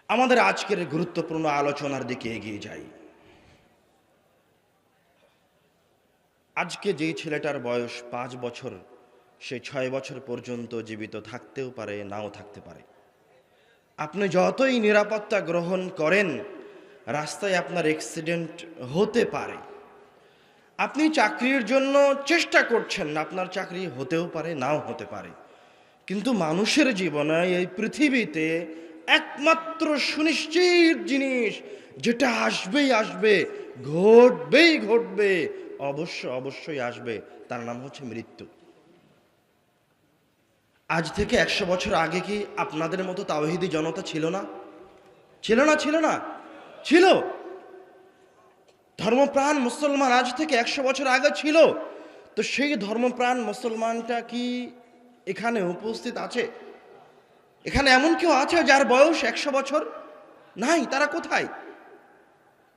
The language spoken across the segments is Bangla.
আমাদের আজকের গুরুত্বপূর্ণ আলোচনার দিকে এগিয়ে যাই। আজকে যেই ছেলেটার বয়স 5 বছর, সে 6 বছর পর্যন্ত জীবিত থাকতেও পারে, নাও থাকতে পারে। আপনি যতই নিরাপত্তা গ্রহণ করেন, রাস্তায় আপনার অ্যাক্সিডেন্ট হতে পারে। আপনি চাকরির জন্য চেষ্টা করছেন, আপনার চাকরি হতেও পারে, নাও হতে পারে। কিন্তু মানুষের জীবনে এই পৃথিবীতে একমাত্র সুনিশ্চিত জিনিস, যেটা আসবেই আসবে, ঘটবেই ঘটবে, অবশ্যই আসবে, তার নাম হচ্ছে মৃত্যু। আজ থেকে 100 বছর আগে কি আপনাদের মতো তাওহীদি জনতা ছিল না? ছিল না? ছিল না? ছিল। ধর্মপ্রাণ মুসলমান আজ থেকে 100 বছর আগে ছিল। তো সেই ধর্মপ্রাণ মুসলমানটা কি এখানে উপস্থিত আছে? এখানে এমন কেউ আছে যার বয়স 100 বছর? নাই। তারা কোথায়?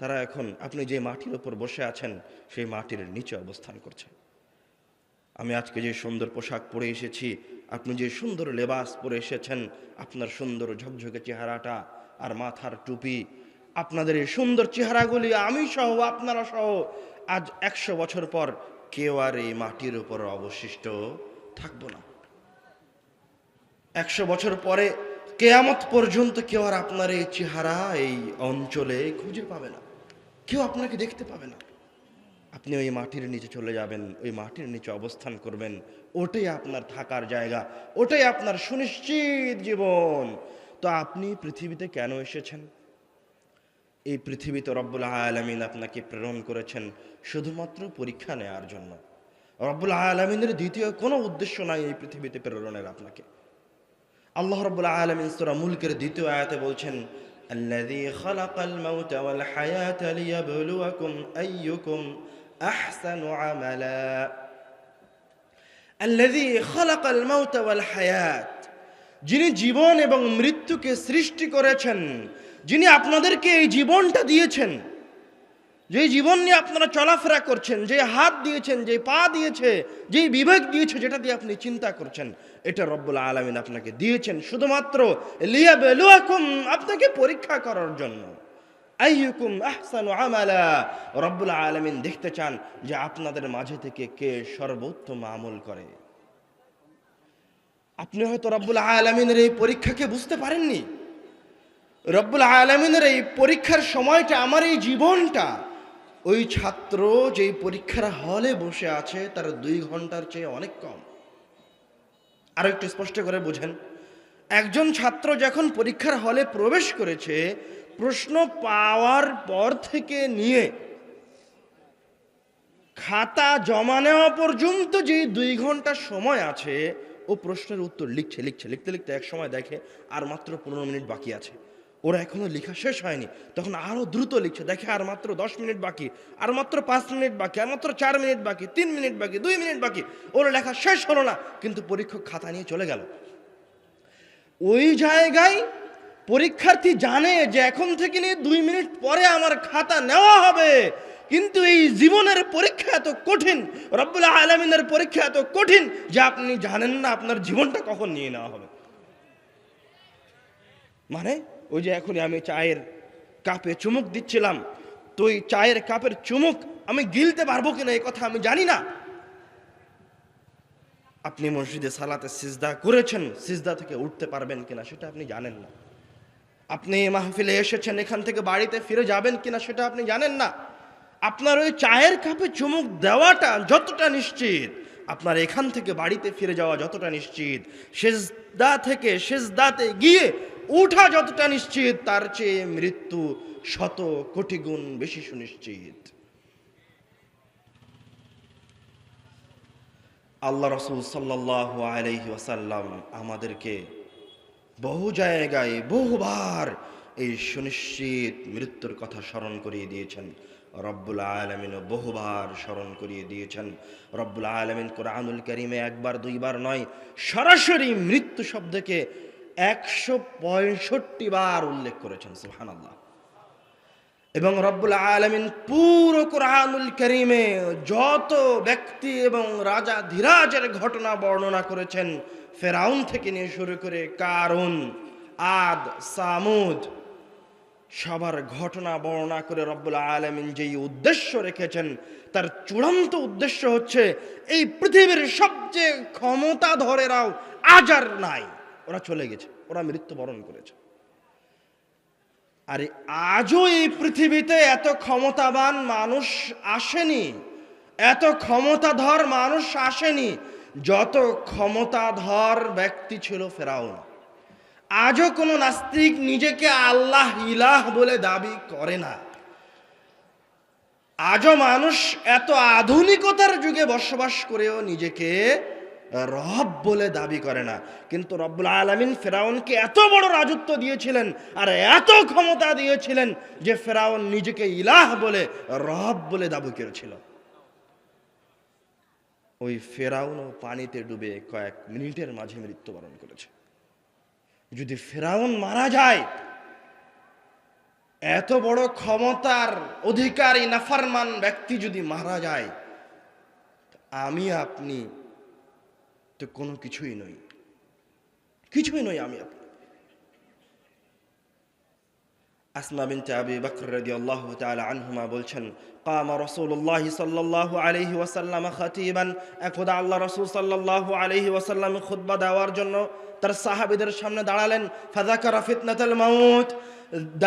তারা এখন আপনি যে মাটির উপর বসে আছেন, সেই মাটির নিচে অবস্থান করছে। আমি আজকে যে সুন্দর পোশাক পরে এসেছি, আপনি যে সুন্দর লেবাস পরে এসেছেন, আপনার সুন্দর ঝকঝকে চেহারাটা আর মাথার টুপি, আপনাদের এই সুন্দর চেহারাগুলি আমি সহ, আপনারা সহ, আজ 100 বছর পর কেউ আর এই মাটির উপর অবশিষ্ট থাকবো না। 100 বছর পরে কেয়ামত পর্যন্ত কেউ আর আপনার এই চেহারা এই অঞ্চলে খুঁজে পাবে না, কেউ আপনাকে দেখতে পাবে না। আপনি ওই মাটির নিচে চলে যাবেন, ওই মাটির নিচে অবস্থান করবেন। ওটাই আপনার থাকার জায়গা, ওটাই আপনার সুনিশ্চিত জীবন। তো আপনি পৃথিবীতে কেন এসেছেন? এই পৃথিবীতে রব্বুল আলামিন আপনাকে প্রেরণ করেছেন শুধুমাত্র পরীক্ষা নেওয়ার জন্য। রব্বুল আলামিনের দ্বিতীয় কোনো উদ্দেশ্য নাই এই পৃথিবীতে প্রেরণের আপনাকে। আল্লাহ রাব্বুল আলামিন সূরা মুলকের দ্বিতীয় আয়াতে বলছেন, আল্লাযী খালাকাল মাউতা ওয়াল হায়াতা লিয়াবলুয়াকুম আইয়ুকুম আহসানু আমালা। আল্লাযী খালাকাল মাউতা ওয়াল হায়াত, যিনি জীবন এবং মৃত্যুকে সৃষ্টি করেছেন, যিনি আপনাদেরকে এই জীবনটা দিয়েছেন, যে জীবন নিয়ে আপনারা চলাফেরা করছেন, যে হাত দিয়েছেন, যে পা দিয়েছে, যে বিবেক দিয়েছে, যেটা দিয়ে আপনি চিন্তা করছেন, এটা রব্বুল আলামিন আপনাকে দিয়েছেন শুধুমাত্র লিয়াবলুয়াকুম, আপনাকে পরীক্ষা করার জন্য। আইয়ুকুম আহসানু আমালা, রব্বুল আলামিন দেখতে চান যে আপনাদের মাঝে থেকে কে সর্বোত্তম আমল করে। আপনি হয়তো রব্বুল আলামিনের এই পরীক্ষাকে বুঝতে পারেননি। রব্বুল আলামিনের এই পরীক্ষার সময়টা, আমার এই জীবনটা, ওই ছাত্র যেই পরীক্ষার হলে বসে আছে তার 2 ঘন্টার চেয়ে অনেক কম। আরো একটু স্পষ্ট করে বুঝেন, একজন ছাত্র যখন পরীক্ষার হলে প্রবেশ করেছে, প্রশ্ন পাওয়ার পর থেকে নিয়ে খাতা জমা নেওয়া পর্যন্ত যে 2 ঘন্টা সময় আছে, ও প্রশ্নের উত্তর লিখছে, লিখতে লিখতে এক সময় দেখে আর মাত্র 15 মিনিট বাকি আছে। ওরা এখনো লেখা শেষ হয়নি, তখন আরো দ্রুত লিখছে, দেখে আর মাত্র 10 মিনিট বাকি, আর মাত্র 5 মিনিট বাকি, আর মাত্র 4 মিনিট বাকি, 3 মিনিট বাকি, 2 মিনিট বাকি। ওর লেখা শেষ হলো না, কিন্তু পরীক্ষক খাতা নিয়ে চলে গেল। ওই জায়গায় পরীক্ষার্থী জানে যে এখন থেকে নিয়ে 2 মিনিট পরে আমার খাতা নেওয়া হবে, কিন্তু এই জীবনের পরীক্ষা এত কঠিন, রব্বুল আলামিনের পরীক্ষা এত কঠিন যে আপনি জানেন না আপনার জীবনটা কখন নিয়ে নেওয়া হবে। মানে ওই যে এখনই আমি চায়ের কাপে চুমুক দিচ্ছিলাম, তো ওই চায়ের কাপের চুমুক আমি গিলতে পারবো কিনা এই কথা আমি জানি না। আপনি মসজিদে সালাতে সিজদা করেছেন, সিজদা থেকে উঠতে পারবেন কিনা সেটা আপনি জানেন না। আপনি মাহফিলে এসেছেন, এখান থেকে বাড়িতে ফিরে যাবেন কিনা সেটা আপনি জানেন না। আপনার ওই চায়ের কাপে চুমুক দেওয়াটা যতটা নিশ্চিত, আপনার এখান থেকে বাড়িতে ফিরে যাওয়া যতটা নিশ্চিত, সিজদা থেকে সিজদাতে গিয়ে উঠা যতটা নিশ্চিত, তার চেয়ে মৃত্যু 100 কোটি গুণ বেশি সুনিশ্চিত। আল্লাহ রাসূল সাল্লাল্লাহু আলাইহি ওয়াসাল্লাম আমাদেরকে বহু জায়গায় বহুবার এই সুনিশ্চিত মৃত্যুর কথা স্মরণ করিয়ে দিয়েছেন। রব্বুল আলামিনও বহুবার স্মরণ করিয়ে দিয়েছেন। রব্বুল আলামিন কোরআনুল কারীমে একবার দুইবার নয়, সরাসরি মৃত্যু শব্দকে 165 বার উল্লেখ করেছেন। সুবহানাল্লাহ। এবং রব্বুল আলামিন পুরো কোরআনুল কারীমে যত ব্যক্তি এবং রাজা ধীরাজের ঘটনা বর্ণনা করেছেন, ফেরাউন থেকে নিয়ে শুরু করে কারুন, আদ, সামুদ, সবার ঘটনা বর্ণনা করে রব্বুল আলামিন যেই উদ্দেশ্য রেখেছেন, তার চূড়ান্ত উদ্দেশ্য হচ্ছে এই পৃথিবীর সবচেয়ে ক্ষমতাধরেরাও আজ আর নাই, ওরা চলে গেছে, ওরা মৃত্যুবরণ করেছে। আর আজও এই পৃথিবীতে এত ক্ষমতাবান মানুষ আসেনি, এত ক্ষমতাধর মানুষ আসেনি যত ক্ষমতাধর ব্যক্তি ছিল ফেরাউন। আজও কোনো নাস্তিক নিজেকে আল্লাহ ইলাহ বলে দাবি করে না। আজও মানুষ এত আধুনিকতার যুগে বসবাস করেও নিজেকে রব বলে দাবি করে না। কিন্তু রব্বুল আলামিন ফেরাউনকে এত বড় রাজত্ব দিয়েছিলেন আর এত ক্ষমতা দিয়েছিলেন যে ফেরাউন নিজেকে ইলাহ বলে, রব বলে দাবি করেছিল। ওই ফেরাউনও পানিতে ডুবে কয়েক মিনিটের মাঝে মৃত্যুবরণ করেছে। যদি ফেরাউন মারা যায়, এত বড় ক্ষমতার অধিকারী নাফরমান ব্যক্তি যদি মারা যায়, আমি আপনি তো কোনো কিছুই নই, কিছুই নই আমি আপনি। আসমা বিনতে আবি বকর রাদিয়াল্লাহু তাআলা আনহুমা বলছেন, কামা রাসূলুল্লাহ সাল্লাল্লাহু আলাইহি ওয়াসাল্লাম খাতিবান, একদা আল্লাহ রাসূল সাল্লাল্লাহু আলাইহি ওয়াসাল্লাম খুতবা দেওয়ার জন্য তার সাহাবীদের সামনে দাঁড়ালেন। ফাযাকারা ফিতনাতুল মাউত,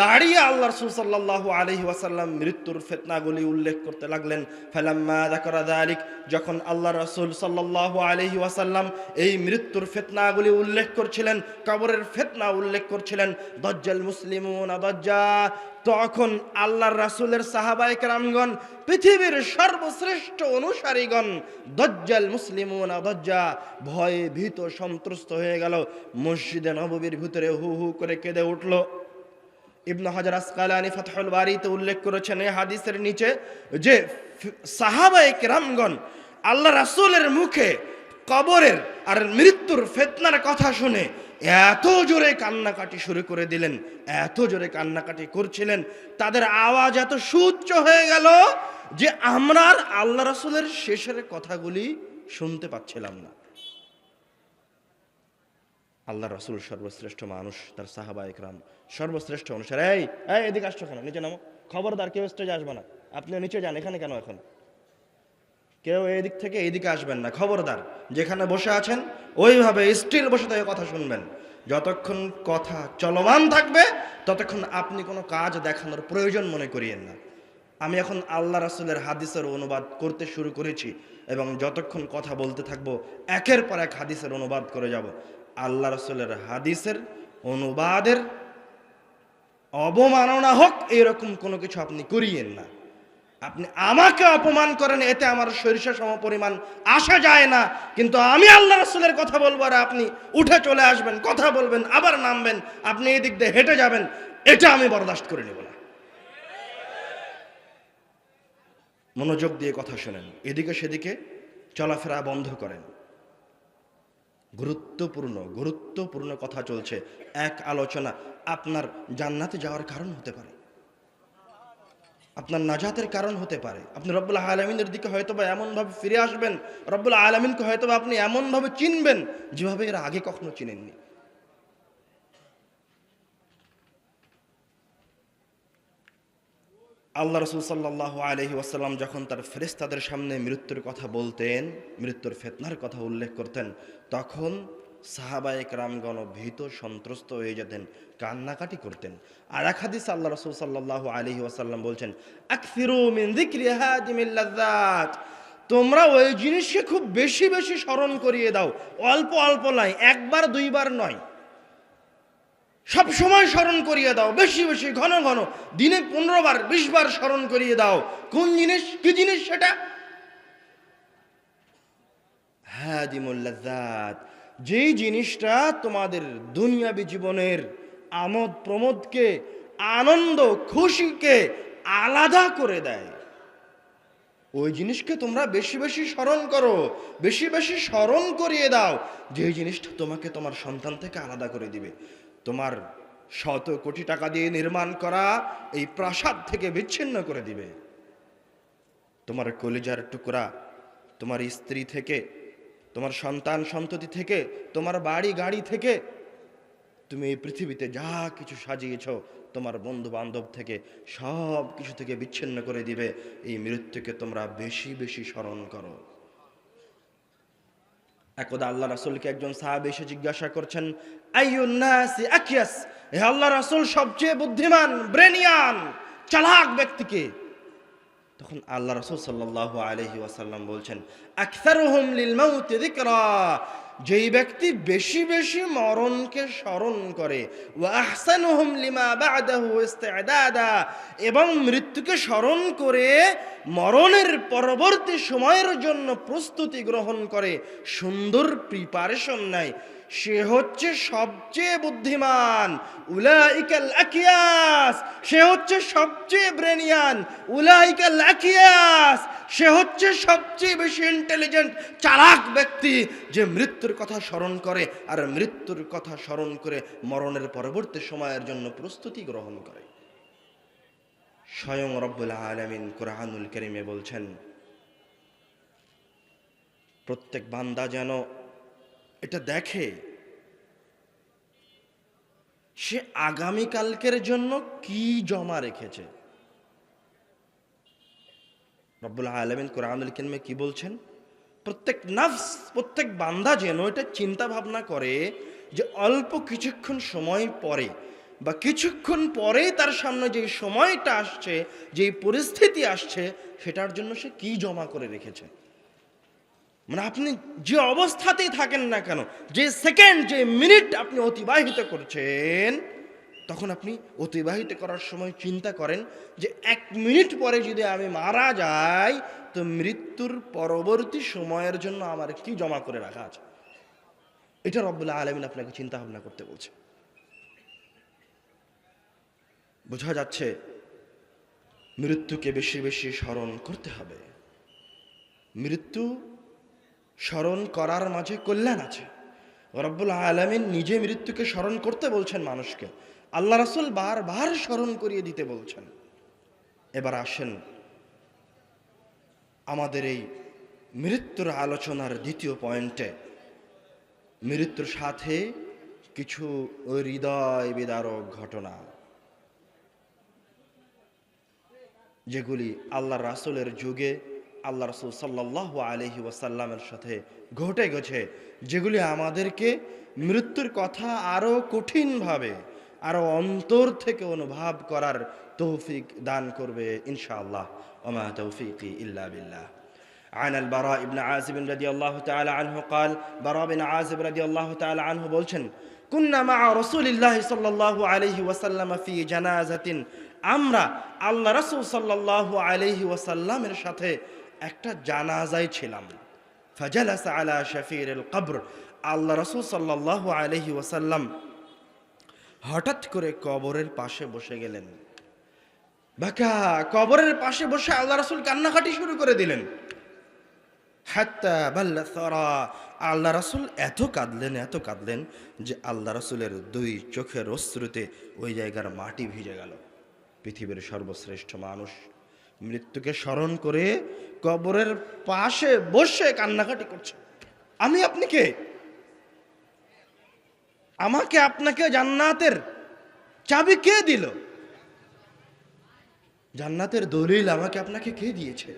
দাঁড়িয়ে আল্লাহ রাসূল সাল্লাল্লাহু আলাইহি ওয়াসাল্লাম মৃত্যুর ফিতনাগুলি উল্লেখ করতে লাগলেন। ফালাম্মা যাকারা যালিক, যখন আল্লাহ রাসূল সাল্লাল্লাহু আলাইহি ওয়াসাল্লাম এই মৃত্যুর ফিতনাগুলি উল্লেখ করছিলেন, কবরের ফিতনা উল্লেখ করছিলেন, দাজ্জাল মুসলিমুনা দাজ্জা, তখন আল্লাহর রাসূলের সাহাবায়ে কেরামগণ, পৃথিবীর সর্বশ্রেষ্ঠ অনুসারীগণ, দাজ্জাল মুসলিমুনা দাজ্জা, ভয়ে ভীত সন্ত্রস্ত হয়ে গেল। মসজিদে নববীর ভিতরে হু হু করে কেঁদে উঠল। ইবনে হাজার আসকালানী ফাতহুল বারীতে উল্লেখ করেছেন এই হাদিসের নিচে যে সাহাবায়ে কেরামগণ আল্লাহ রাসূলের মুখে কবরের আর মৃত্যুর ফিতনার কথা শুনে এত জোরে কান্নাকাটি শুরু করে দিলেন, এত জোরে কান্নাকাটি করছিলেন, তাদের আওয়াজ এত সুউচ্চ হয়ে গেল যে আমরা আর আল্লাহ রাসূলের শেষের কথাগুলি শুনতে পাচ্ছিলাম না। আল্লাহ রাসূল সর্বশ্রেষ্ঠ মানুষ, তার সাহাবায়ে কেরাম সর্বশ্রেষ্ঠ অনুসারী। এই এদিকে আসছো কেন? নিচে নামো, খবরদার কেউ স্টেজে আসবে না, আপনিও নিচে যান। এখানে কেন? এখন কেউ এদিক থেকে এইদিকে আসবেন না, খবরদার। যেখানে বসে আছেন ওইভাবে স্টিল বসে থেকে কথা শুনবেন। যতক্ষণ কথা চলমান থাকবে ততক্ষণ আপনি কোনো কাজ দেখানোর প্রয়োজন মনে করিয়েন না। আমি এখন আল্লাহ রাসূলের হাদিসের অনুবাদ করতে শুরু করেছি এবং যতক্ষণ কথা বলতে থাকবো একের পর এক হাদিসের অনুবাদ করে যাব। আল্লাহ রাসূলের হাদিসের অনুবাদের অবমাননা হোক এরকম কোনো কিছু আপনি করিয়েন না। আপনি আমাকে অপমান করেন, এতে আমার সরিষা সম পরিমাণ আসা যায় না, কিন্তু আমি আল্লাহ রাসূলের কথা বলবো আর আপনি উঠে চলে আসবেন, কথা বলবেন, আবার নামবেন, আপনি এদিক দিয়ে হেঁটে যাবেন, এটা আমি বরদাস্ত করে নেব না। মনোযোগ দিয়ে কথা শোনেন, এদিকে সেদিকে চলাফেরা বন্ধ করেন। গুরুত্বপূর্ণ কথা চলছে, এক আলোচনা আপনার জান্নাতে যাওয়ার কারণ হতে পারে, আপনার নাজাতের কারণ হতে পারে। আপনি রব্বুল আলামিনের দিকে হয়তোবা এমনভাবে ফিরে আসবেন, রব্বুল আলামিনকে হয়তোবা আপনি এমনভাবে চিনবেন যেভাবে এর আগে কখনো চিনেননি। আল্লাহ রাসূল সাল্লাল্লাহু আলাইহি ওয়াসাল্লাম যখন তার ফেরেশতাদের সামনে মৃত্যুর কথা বলতেন, মৃত্যুর ফিতনার কথা উল্লেখ করতেন, তখন সাহাবায়ে কেরামগণ ভীত সন্ত্রস্ত হয়ে যেতেন, কান্নাকাটি করতেন। আর এক হাদিসে আল্লাহ রাসূল সাল্লাল্লাহু আলাইহি ওয়াসাল্লাম বলছেন, আকসিরু মিন যিকরি হাদিমিল লাযযাত, তোমরা ওই জিনিসকে খুব বেশি বেশি স্মরণ করিয়ে দাও, অল্প অল্প নয়, একবার দুইবার নয়, সব সময় স্মরণ করিয়ে দাও, বেশি বেশি ঘন ঘন, দিনে 15 বার 20 বার স্মরণ করিয়ে দাও। কোন জিনিস? কি জিনিস সেটা? হাদিমুল লাযযাত, যেই জিনিসটা তোমাদের দুনিয়াবী জীবনের আমোদ প্রমোদকে, আনন্দ খুশিকে আলাদা করে দেয়, ওই জিনিসকে তোমরা বেশি বেশি স্মরণ করো, বেশি বেশি স্মরণ করিয়ে দাও। যেই জিনিসটা তোমাকে তোমার সন্তান থেকে আলাদা করে দিবে, তোমার শত কোটি টাকা দিয়ে নির্মাণ করা এই প্রাসাদ থেকে বিচ্ছিন্ন করে দিবে, তোমার কলিজার টুকরা, তোমার স্ত্রী থেকে, তোমার সন্তান সন্ততি থেকে, তোমার বাড়ি গাড়ি থেকে, তুমি এই পৃথিবীতে যা কিছু সাজিয়েছ তোমার বন্ধু বান্ধব থেকে, সব কিছু থেকে বিচ্ছিন্ন করে দিবে। এই মৃত্যুকে তোমরা বেশি বেশি স্মরণ করো। একদা আল্লাহ রাসূলকে একজন সাহাবী এসে জিজ্ঞাসা করছেন, আইয়ুন নাসি আকিয়াস, হে আল্লাহ রাসূল, সবচেয়ে বুদ্ধিমান, ব্রেনিয়ান, চালাক ব্যক্তিকে? তখন আল্লাহ রাসূল সাল্লাল্লাহু আলাইহি ওয়াসাল্লাম বলছেন, আকসারুহুম লিল মাউত যিকরা, যেই ব্যক্তি বেশি বেশি মরণকে স্মরণ করে, ওয়া আহসানুহুম লিমা বা'দাহু ইস্তি'দাদা, এবং মৃত্যুকে স্মরণ করে মরণের পরবর্তী সময়ের জন্য প্রস্তুতি গ্রহণ করে, সুন্দর প্রিপারেশন নেয়, সে হচ্ছে সবচেয়ে বুদ্ধিমান। উলাইকাল আকিয়াস, সে হচ্ছে সবচেয়ে ব্রেনিয়ান। উলাইকাল আকিয়াস, সে হচ্ছে সবচেয়ে বেশি ইন্টেলিজেন্ট, চালাক ব্যক্তি, যে মৃত্যুর কথা স্মরণ করে আর মৃত্যুর কথা স্মরণ করে মরণের পরবর্তী সময়ের জন্য প্রস্তুতি গ্রহণ করে। স্বয়ং রব্বুল আলামিন কুরআনুল কারীমে বলছেন, প্রত্যেক বান্দা যেন এটা দেখে সে আগামীকালকের জন্য কি জমা রেখেছে। রব্বুল আলামিন কুরআনুল কারীমে কি বলছেন? প্রত্যেক নফস, প্রত্যেক বান্দা যেন এটা চিন্তা ভাবনা করে যে অল্প কিছুক্ষণ সময় পরে বা কিছুক্ষণ পরেই তার সামনে যে সময়টা আসছে, যেই পরিস্থিতি আসছে, সেটার জন্য সে কি জমা করে রেখেছে। মানে আপনি যে অবস্থাতেই থাকেন না কেন, যে সেকেন্ড, যে মিনিট আপনি অতিবাহিত করছেন, তখন আপনি অতিবাহিত করার সময় চিন্তা করেন যে 1 মিনিট পরে যদি আমি মারা যাই, তো মৃত্যুর পরবর্তী সময়ের জন্য আমার কি জমা করে রাখা আছে। এটা রব্বুল আলামিন আপনাকে চিন্তা ভাবনা করতে বলছে। বোঝা যাচ্ছে মৃত্যুকে বেশি বেশি স্মরণ করতে হবে। মৃত্যু স্মরণ করার মাঝে কল্যাণ আছে। রব্বুল আলামিন নিজে মৃত্যুকে স্মরণ করতে বলছেন মানুষকে, আল্লাহ রাসূল বারবার স্মরণ করিয়ে দিতে বলছেন। এবার আসেন আমাদের এই মৃত্যুর আলোচনার দ্বিতীয় পয়েন্টে, মৃত্যুর সাথে কিছু হৃদয় বিদারক ঘটনা, যেগুলি আল্লাহ রাসূলের যুগে আল্লাহ রাসূল সাল্লাল্লাহু আলাইহি ওয়াসাল্লামের সাথে ঘটে গেছে, যেগুলি আমাদেরকে মৃত্যুর কথা আরও কঠিনভাবে, আরও অন্তর থেকে অনুভব করার তৌফিক দান করবে ইনশাআল্লাহ। ওমা তৌফিকি ইল্লা বিল্লাহ। عن البراء بن عازب رضي الله تعالى عنه قال, براء بن عازب رضي الله تعالى عنه বলছেন, كنا مع رسول الله صلى الله عليه وسلم في جنازة, আমরা আল্লাহ রাসূল সাল্লাল্লাহু আলাইহি ওয়াসাল্লামের সাথে একটা জানাজায় ছিলাম। ফাজালাসা আলা শাফিরিল কবর, আল্লাহ রাসূল সাল্লাল্লাহু আলাইহি ওয়াসাল্লাম হঠাৎ করে কবরের পাশে বসে গেলেন। বাকা, কবরের পাশে বসে আল্লাহ রাসূল কান্নাকাটি শুরু করে দিলেন। হাত্তা বাল্লা সারা, আল্লাহ রাসূল এত কাঁদলেন যে আল্লাহ রাসূলের 2 চোখের অশ্রুতে ওই জায়গার মাটি ভিজে গেল। পৃথিবীর সর্বশ্রেষ্ঠ মানুষ মৃত্যুকে স্মরণ করে কবরের পাশে বসে কান্নাকাটি করছে। আমি আপনি কে? আমাকে আপনাকে জান্নাতের চাবি কে দিল? জান্নাতের দলিল আমাকে আপনাকে কে দিয়েছে?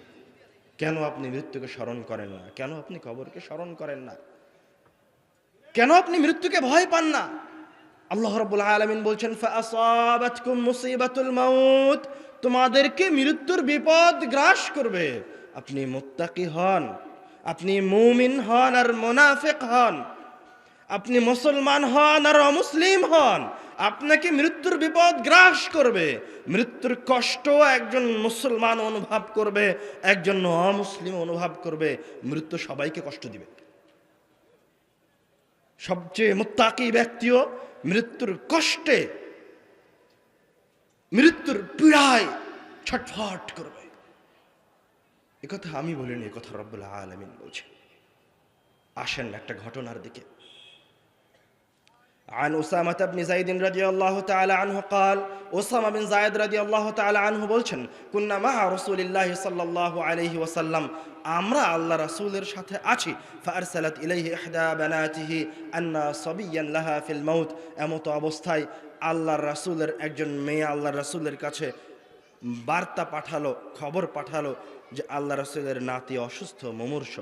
কেন আপনি মৃত্যুকে স্মরণ করেন না? কেন আপনি কবরকে স্মরণ করেন না? কেন আপনি মৃত্যুকে ভয় পান না? আল্লাহ রাব্বুল আলামিন বলছেন, ফাআসাবাতকুম মুসিবাতুল মাউত, তোমাদেরকে মৃত্যুর বিপদ গ্রাস করবে। আপনি মুত্তাকি হন, আপনি মুমিন হন আর মুনাফিক হন, আপনি মুসলমান হন আর অমুসলিম হন, আপনাকে মৃত্যুর বিপদ গ্রাস করবে। মৃত্যুর কষ্ট একজন মুসলমান অনুভব করবে, একজন অমুসলিম অনুভব করবে। মৃত্যু সবাইকে কষ্ট দিবে। সবচেয়ে মুত্তাকি ব্যক্তিও মৃত্যুর কষ্টে, মৃত্যুর পীড়ায় ছটফট করবে। একথা আমি বলিনি, একথা রব্বুল আলামিন বলছেন। আসেন একটা ঘটনার দিকে। عن أسامة بن زيد رضي الله تعالى عنه قال, أسامة بن زيد رضي الله تعالى عنه বলছেন, كنا مع رسول الله صلى الله عليه وسلم, আমরা আল্লাহ রাসূলের সাথে আছি। ফারসালাত ইলাইহি ইহদা বানাতিহি আন্না সাবিয়ান লাহা ফিল মাউত। এমত অবস্থায় আল্লাহর রাসূলের একজন মেয়ে আল্লাহর রাসূলের কাছে বার্তা পাঠালো, খবর পাঠালো যে আল্লাহ রাসূলের নাতি অসুস্থ, মুমূর্ষ।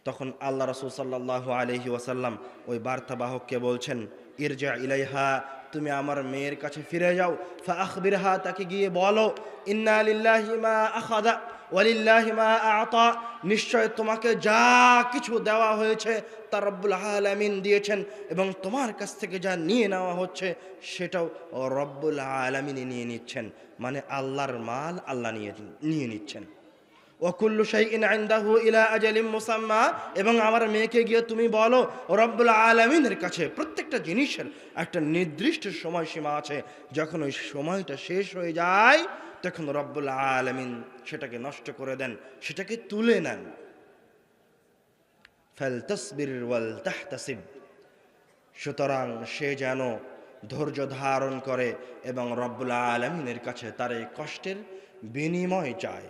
তখন আল্লাহ রাসূল সাল্লাল্লাহু আলাইহি ওয়াসাল্লাম ওই বার্তাবাহককে বলছেন, ইরজা ইলাইহা, তুমি আমার মেয়ের কাছে ফিরে যাও। ফাআখবিরহা, তাকে গিয়ে বলো, ইন্না লিল্লাহি মা আখাযা ওয়া লিল্লাহি মা আ'তা, নিশ্চয় তোমাকে যা কিছু দেওয়া হয়েছে তা রব্বুল আলামিন দিয়েছেন, এবং তোমার কাছ থেকে যা নিয়ে নেওয়া হচ্ছে সেটাও রব্বুল আলামিনই নিয়ে নিচ্ছেন। মানে আল্লাহর মাল আল্লাহ নিয়ে নিচ্ছেন। ওয়াকুল্লু শাইইন ইনদাহু ইলা আজালিম মুসাম্মা, এবং আমার মেয়েকে গিয়ে তুমি বলো রব্বুল আলামিনের কাছে প্রত্যেকটা জিনিসের একটা নির্দিষ্ট সময়সীমা আছে, যখন ওই সময়টা শেষ হয়ে যায় তখন রব্বুল আলামিন সেটাকে নষ্ট করে দেন, সেটাকে তুলে নেন। ফালতাসবির ওয়াল তাহতাসিব, সুতরাং সে যেন ধৈর্য ধারণ করে এবং রব্বুল আলামিনের কাছে তার এই কষ্টের বিনিময় চায়।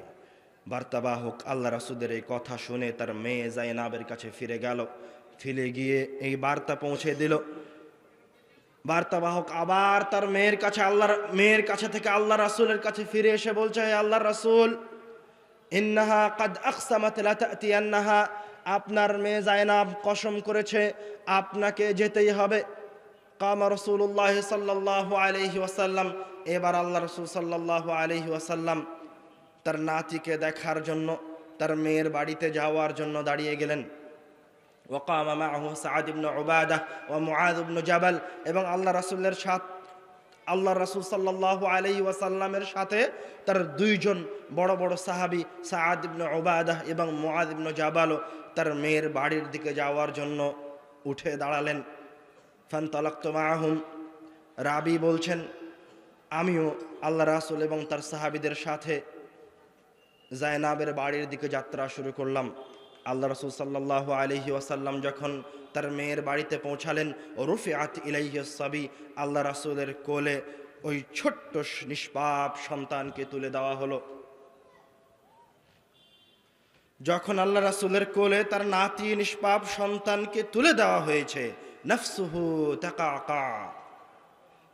বার্তাবাহক আল্লাহ রাসূলের এই কথা শুনে তার মেয়ে জাইনাবের কাছে ফিরে গেল, ফিরে গিয়ে এই বার্তা পৌঁছে দিল। বার্তাবাহক আবার তার মেয়ের কাছে থেকে আল্লাহ রাসূলের কাছে ফিরে এসে বলছে, হে আল্লাহর রাসূল, ইন্নাহা কাদ আকসামাত লা তা'তিয়ান্নাহা, আপনার মেয়ে জাইনাব কসম করেছে আপনাকে যেতেই হবে। কামা রাসূলুল্লাহ সাল্লাল্লাহু আলাইহি ওয়াসাল্লাম, এবার আল্লাহ রাসূল সাল্লাল্লাহু আলাইহি ওয়াসাল্লাম তার নাতিকে দেখার জন্য, তার মেয়ের বাড়িতে যাওয়ার জন্য দাঁড়িয়ে গেলেন। ওয়াকামা মাআহু সাআদ ইবনে উবাদাহ ওয়া মুআয ইবনে জাবাল, এবং আল্লাহ রাসূল সাল্লাল্লাহু আলাইহি ওয়াসাল্লামের সাথে তার দুইজন বড় বড় সাহাবী সাআদ ইবনে উবাদাহ এবং মুআয ইবনে জাবালও তার মেয়ের বাড়ির দিকে যাওয়ার জন্য উঠে দাঁড়ালেন। ফানতালাকতু মাআহুম, রাবি বলছেন আমিও আল্লাহ রাসূল এবং তার সাহাবীদের সাথে জাইনাবের বাড়ির দিকে যাত্রা শুরু করলাম। আল্লাহ রাসূল সাল্লাল্লাহু আলাইহি ওয়াসাল্লাম যখন তার মেয়ের বাড়িতে পৌঁছালেন, রুফিআত ইলাইহিস সাবি, আল্লাহ রাসূলের কোলে ওই ছোট্ট নিষ্পাপ সন্তানকে তুলে দেওয়া হলো। যখন আল্লাহ রাসূলের কোলে তার নাতি নিষ্পাপ সন্তানকে তুলে দেওয়া হয়েছে, নাফসুহু তাকাকা,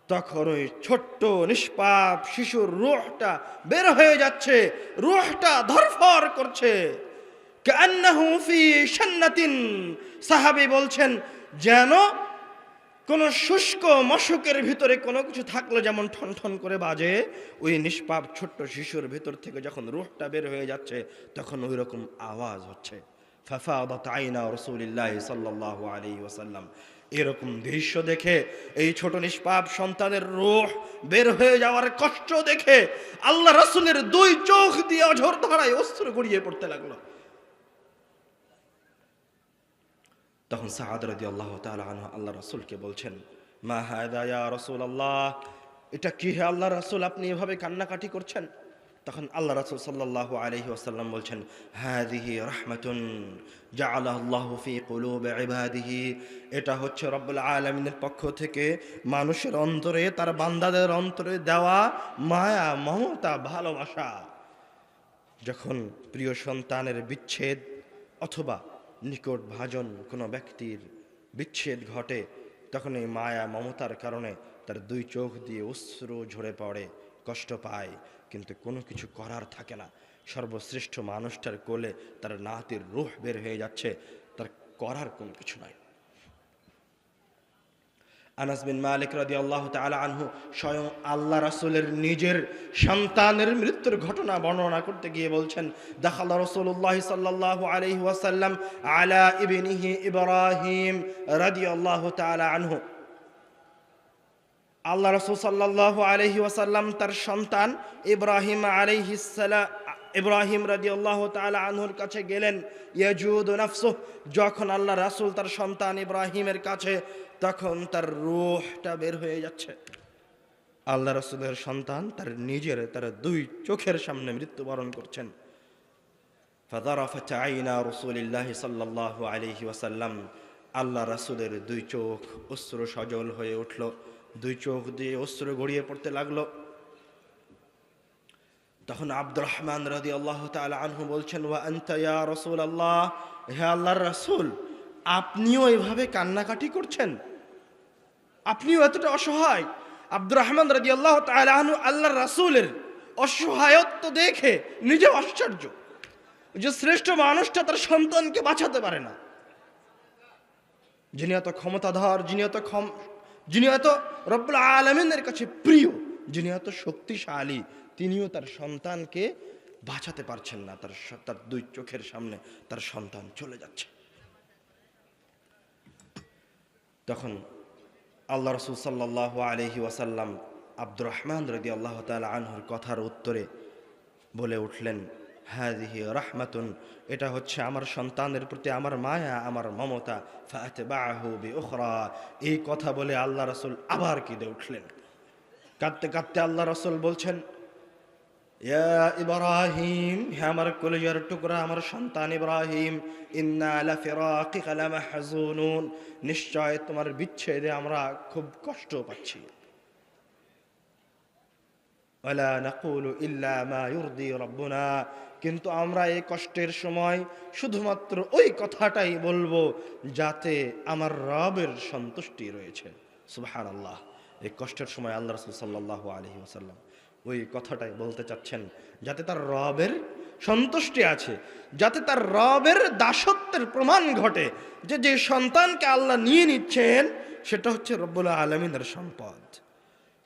তখন ওই ছোট্ট নিষ্পাপ শিশুর রূহটা বের হয়ে যাচ্ছে, রূহটা ধরফর করছে। কান্নাহু ফি শান্নাতিন, সাহাবী বলছেন যেন কোন শুষ্ক মশকের ভিতরে কোনো কিছু থাকলে যেমন ঠন ঠন করে বাজে, ওই নিষ্পাপ ছোট্ট শিশুর ভিতর থেকে যখন রূহটা বের হয়ে যাচ্ছে তখন ওই রকম আওয়াজ হচ্ছে। ফাফাদাত আইনা রাসূলিল্লাহ সাল্লাল্লাহু আলাইহি ওয়াসাল্লাম, এরকম দৃশ্য দেখে, এই ছোট নিষ্পাপ সন্তানের রূহ বের হয়ে যাওয়ার কষ্ট দেখে আল্লাহ রাসূলের দুই চোখ দিয়ে অঝর ধারায় অশ্রু গড়িয়ে পড়তে লাগলো। তখন সাআদ রাদিয়াল্লাহু তাআলা আনহু আল্লাহ রাসূলকে বলছেন, মা হাদা ইয়া রাসূলুল্লাহ, এটা কি হে আল্লাহ রাসূল, আপনি এভাবে কান্নাকাটি করছেন? তখন আল্লাহ রাসূল সাল্লাল্লাহু আলাইহি ওয়াসাল্লাম বলছেন, হাযিহি রাহমাতুন জাআলাল্লাহু ফি কুলুবি ইবাদিহি, এটা হচ্ছে রব্বুল আলামিনের পক্ষ থেকে মানুষের অন্তরে, তার বান্দাদের অন্তরে দেওয়া মায়া, মমতা, ভালোবাসা। যখন প্রিয় সন্তানের বিচ্ছেদ অথবা নিকট ভাজন কোনো ব্যক্তির বিচ্ছেদ ঘটে, তখন এই মায়া মমতার কারণে তার দুই চোখ দিয়ে অশ্রু ঝরে পড়ে, কষ্ট পায়, কিন্তু কোনো কিছু করার থাকে না। সর্বশ্রেষ্ঠ মানুষটার কোলে তার নাতির রূহ বের হয়ে যাচ্ছে, তার করার কোনো কিছু নাই। আনাস বিন মালিক রাদিয়াল্লাহু তাআলা আনহু স্বয়ং আল্লাহ রাসূলের নিজের সন্তানের মৃত্যুর ঘটনা বর্ণনা করতে গিয়ে বলছেন, দাখালা রাসূলুল্লাহ সাল্লাল্লাহু আলাইহি ওয়াসাল্লাম আলা ইবনিহি ইব্রাহিম রাদিয়াল্লাহু তাআলা আনহু, আল্লাহ রাসূল সাল্লাল্লাহু আলাইহি ওয়াসাল্লাম তার সন্তান ইব্রাহিম রাদিয়াল্লাহু তাআলা আনহুর কাছে গেলেন। ইয়াজুদু নাফসুহু, যখন আল্লাহ রাসূল তার সন্তান ইব্রাহিমের কাছে, তখন তার রূহটা বের হয়ে যাচ্ছে। আল্লাহ রাসূলের সন্তান তার দুই চোখের সামনে মৃত্যুবরণ করছেন। ফাযারাফাত আইনা রাসূলিল্লাহি সাল্লাল্লাহু আলাইহি ওয়াসাল্লাম, আল্লাহ রাসূলের দুই চোখ অশ্রু সজল হয়ে উঠল, দুই চোখ দিয়ে অশ্রু গড়িয়ে পড়তে লাগলো। তখন আব্দুর রহমান রাদিয়াল্লাহু তাআলা আনহু বলছেন, ওয়া আনতা ইয়া রাসূলুল্লাহ, হে আল্লাহর রাসূল, আপনিও এভাবে কান্নাকাটি করছেন? আপনিও এতটা অসহায়? আব্দুর রহমান রাদিয়াল্লাহু তাআলা আনহু আল্লাহর রাসূলের অসহায়ত্ব দেখে নিজেও আশ্চর্য যে শ্রেষ্ঠ মানুষটা তার সন্তানকে বাঁচাতে পারে না। যিনি এত ক্ষমতাধর, যিনি এত রব্বুল আলামিনের কাছে প্রিয়, যিনি এত শক্তিশালী, তিনিও তার সন্তানকে বাঁচাতে পারছেন না। তার দুই চোখের সামনে তার সন্তান চলে যাচ্ছে। তখন আল্লাহ রাসূল সাল্লাল্লাহু আলাইহি ওয়াসাল্লাম আব্দুর রহমান রাদিয়াল্লাহু তাআলা আনহুর কথার উত্তরে বলে উঠলেন, হাযিহি রাহমাতুন, এটা হচ্ছে আমার সন্তানের প্রতি আমার মায়া, আমার মমতা। ফাআতবাহু বিউখরা, এই কথা বলে আল্লাহ রাসূল আবার কেঁদে উঠলেন। কাঁদতে কাঁদতে আল্লাহ রাসূল বলছেন, ইয়া ইব্রাহিম, হে আমার কলিজার টুকরা, আমার সন্তান ইব্রাহিম, ইন্না লাফিরাকিকা লামাহজুনুন, নিশ্চয় তোমার বিচ্ছেদে আমরা খুব কষ্ট পাচ্ছি। ওয়ালা নাকুলু ইল্লা মা ইউরদি রাব্বুনা, কিন্তু আমরা এই কষ্টের সময় শুধুমাত্র ওই কথাটাই বলবো যাতে আমার রবের সন্তুষ্টি রয়েছে। সুবহানাল্লাহ। এই কষ্টের সময় আল্লাহ রাসূল সাল্লাল্লাহু আলাইহি ওয়াসাল্লাম ওই কথাটাই বলতে চাচ্ছেন যাতে তার রবের সন্তুষ্টি আছে, যাতে তার রবের দাসত্বের প্রমাণ ঘটে যে যে সন্তানকে আল্লাহ নিয়ে নিচ্ছেন সেটা হচ্ছে রব্বুল আলামিনের সম্পদ।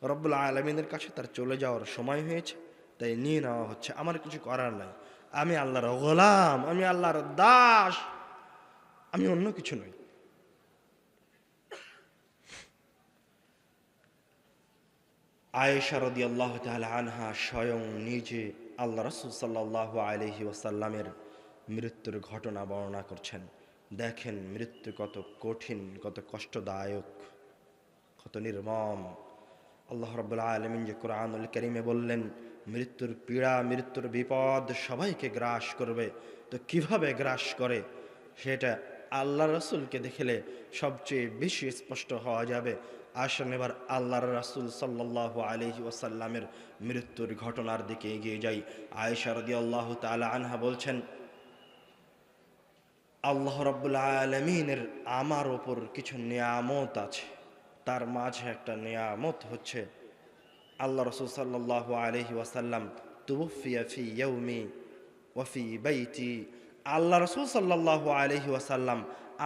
রব্বুল আলামিনের কাছে তার চলে যাওয়ার সময় হয়েছে, তাই নিয়ে নেওয়া হচ্ছে। আমার কিছু করার নাই, আমি আল্লাহর গোলাম, আমি আল্লাহর দাস, আমি অন্য কিছু নই। আয়েশা রাদিয়াল্লাহু তাআলা আনহা স্বয়ং নিজে আল্লাহ রাসূল সাল্লাল্লাহু আলাইহি ওয়াসাল্লামের মৃত্যুর ঘটনা বর্ণনা করছেন। দেখেন মৃত্যু কত কঠিন, কত কষ্টদায়ক, কত নির্মম। আল্লাহ রাব্বুল আলামিন যে কোরআনুল কারীমে বললেন মৃত্যুর পীড়া, মৃত্যুর বিপদ সবাইকে গ্রাস করবে, তো কিভাবে গ্রাস করে সেটা আল্লাহ রাসূলকে দেখলে সবচেয়ে বেশি স্পষ্ট হওয়া যাবে। আসেন এবার আল্লাহর রাসূল সাল্লাল্লাহু আলাইহি ওয়াসাল্লামের মৃত্যুর ঘটনার দিকে এগিয়ে যাই। আয়েশা রাদিয়াল্লাহু তাআলা আনহা বলছেন, আল্লাহ রাব্বুল আলামিনের আমার ওপর কিছু নিয়ামত আছে, তার মাঝে একটা নিয়ামত হচ্ছে আল্লাহ রাসূল সাল্লাল্লাহু আলাইহি ওয়াসাল্লাম তুওফিয়া ফি ইয়াউমি ওয়া ফি বাইতি, আল্লাহ রাসূল সাল্লাল্লাহু আলাইহি ওয়াসাল্লাম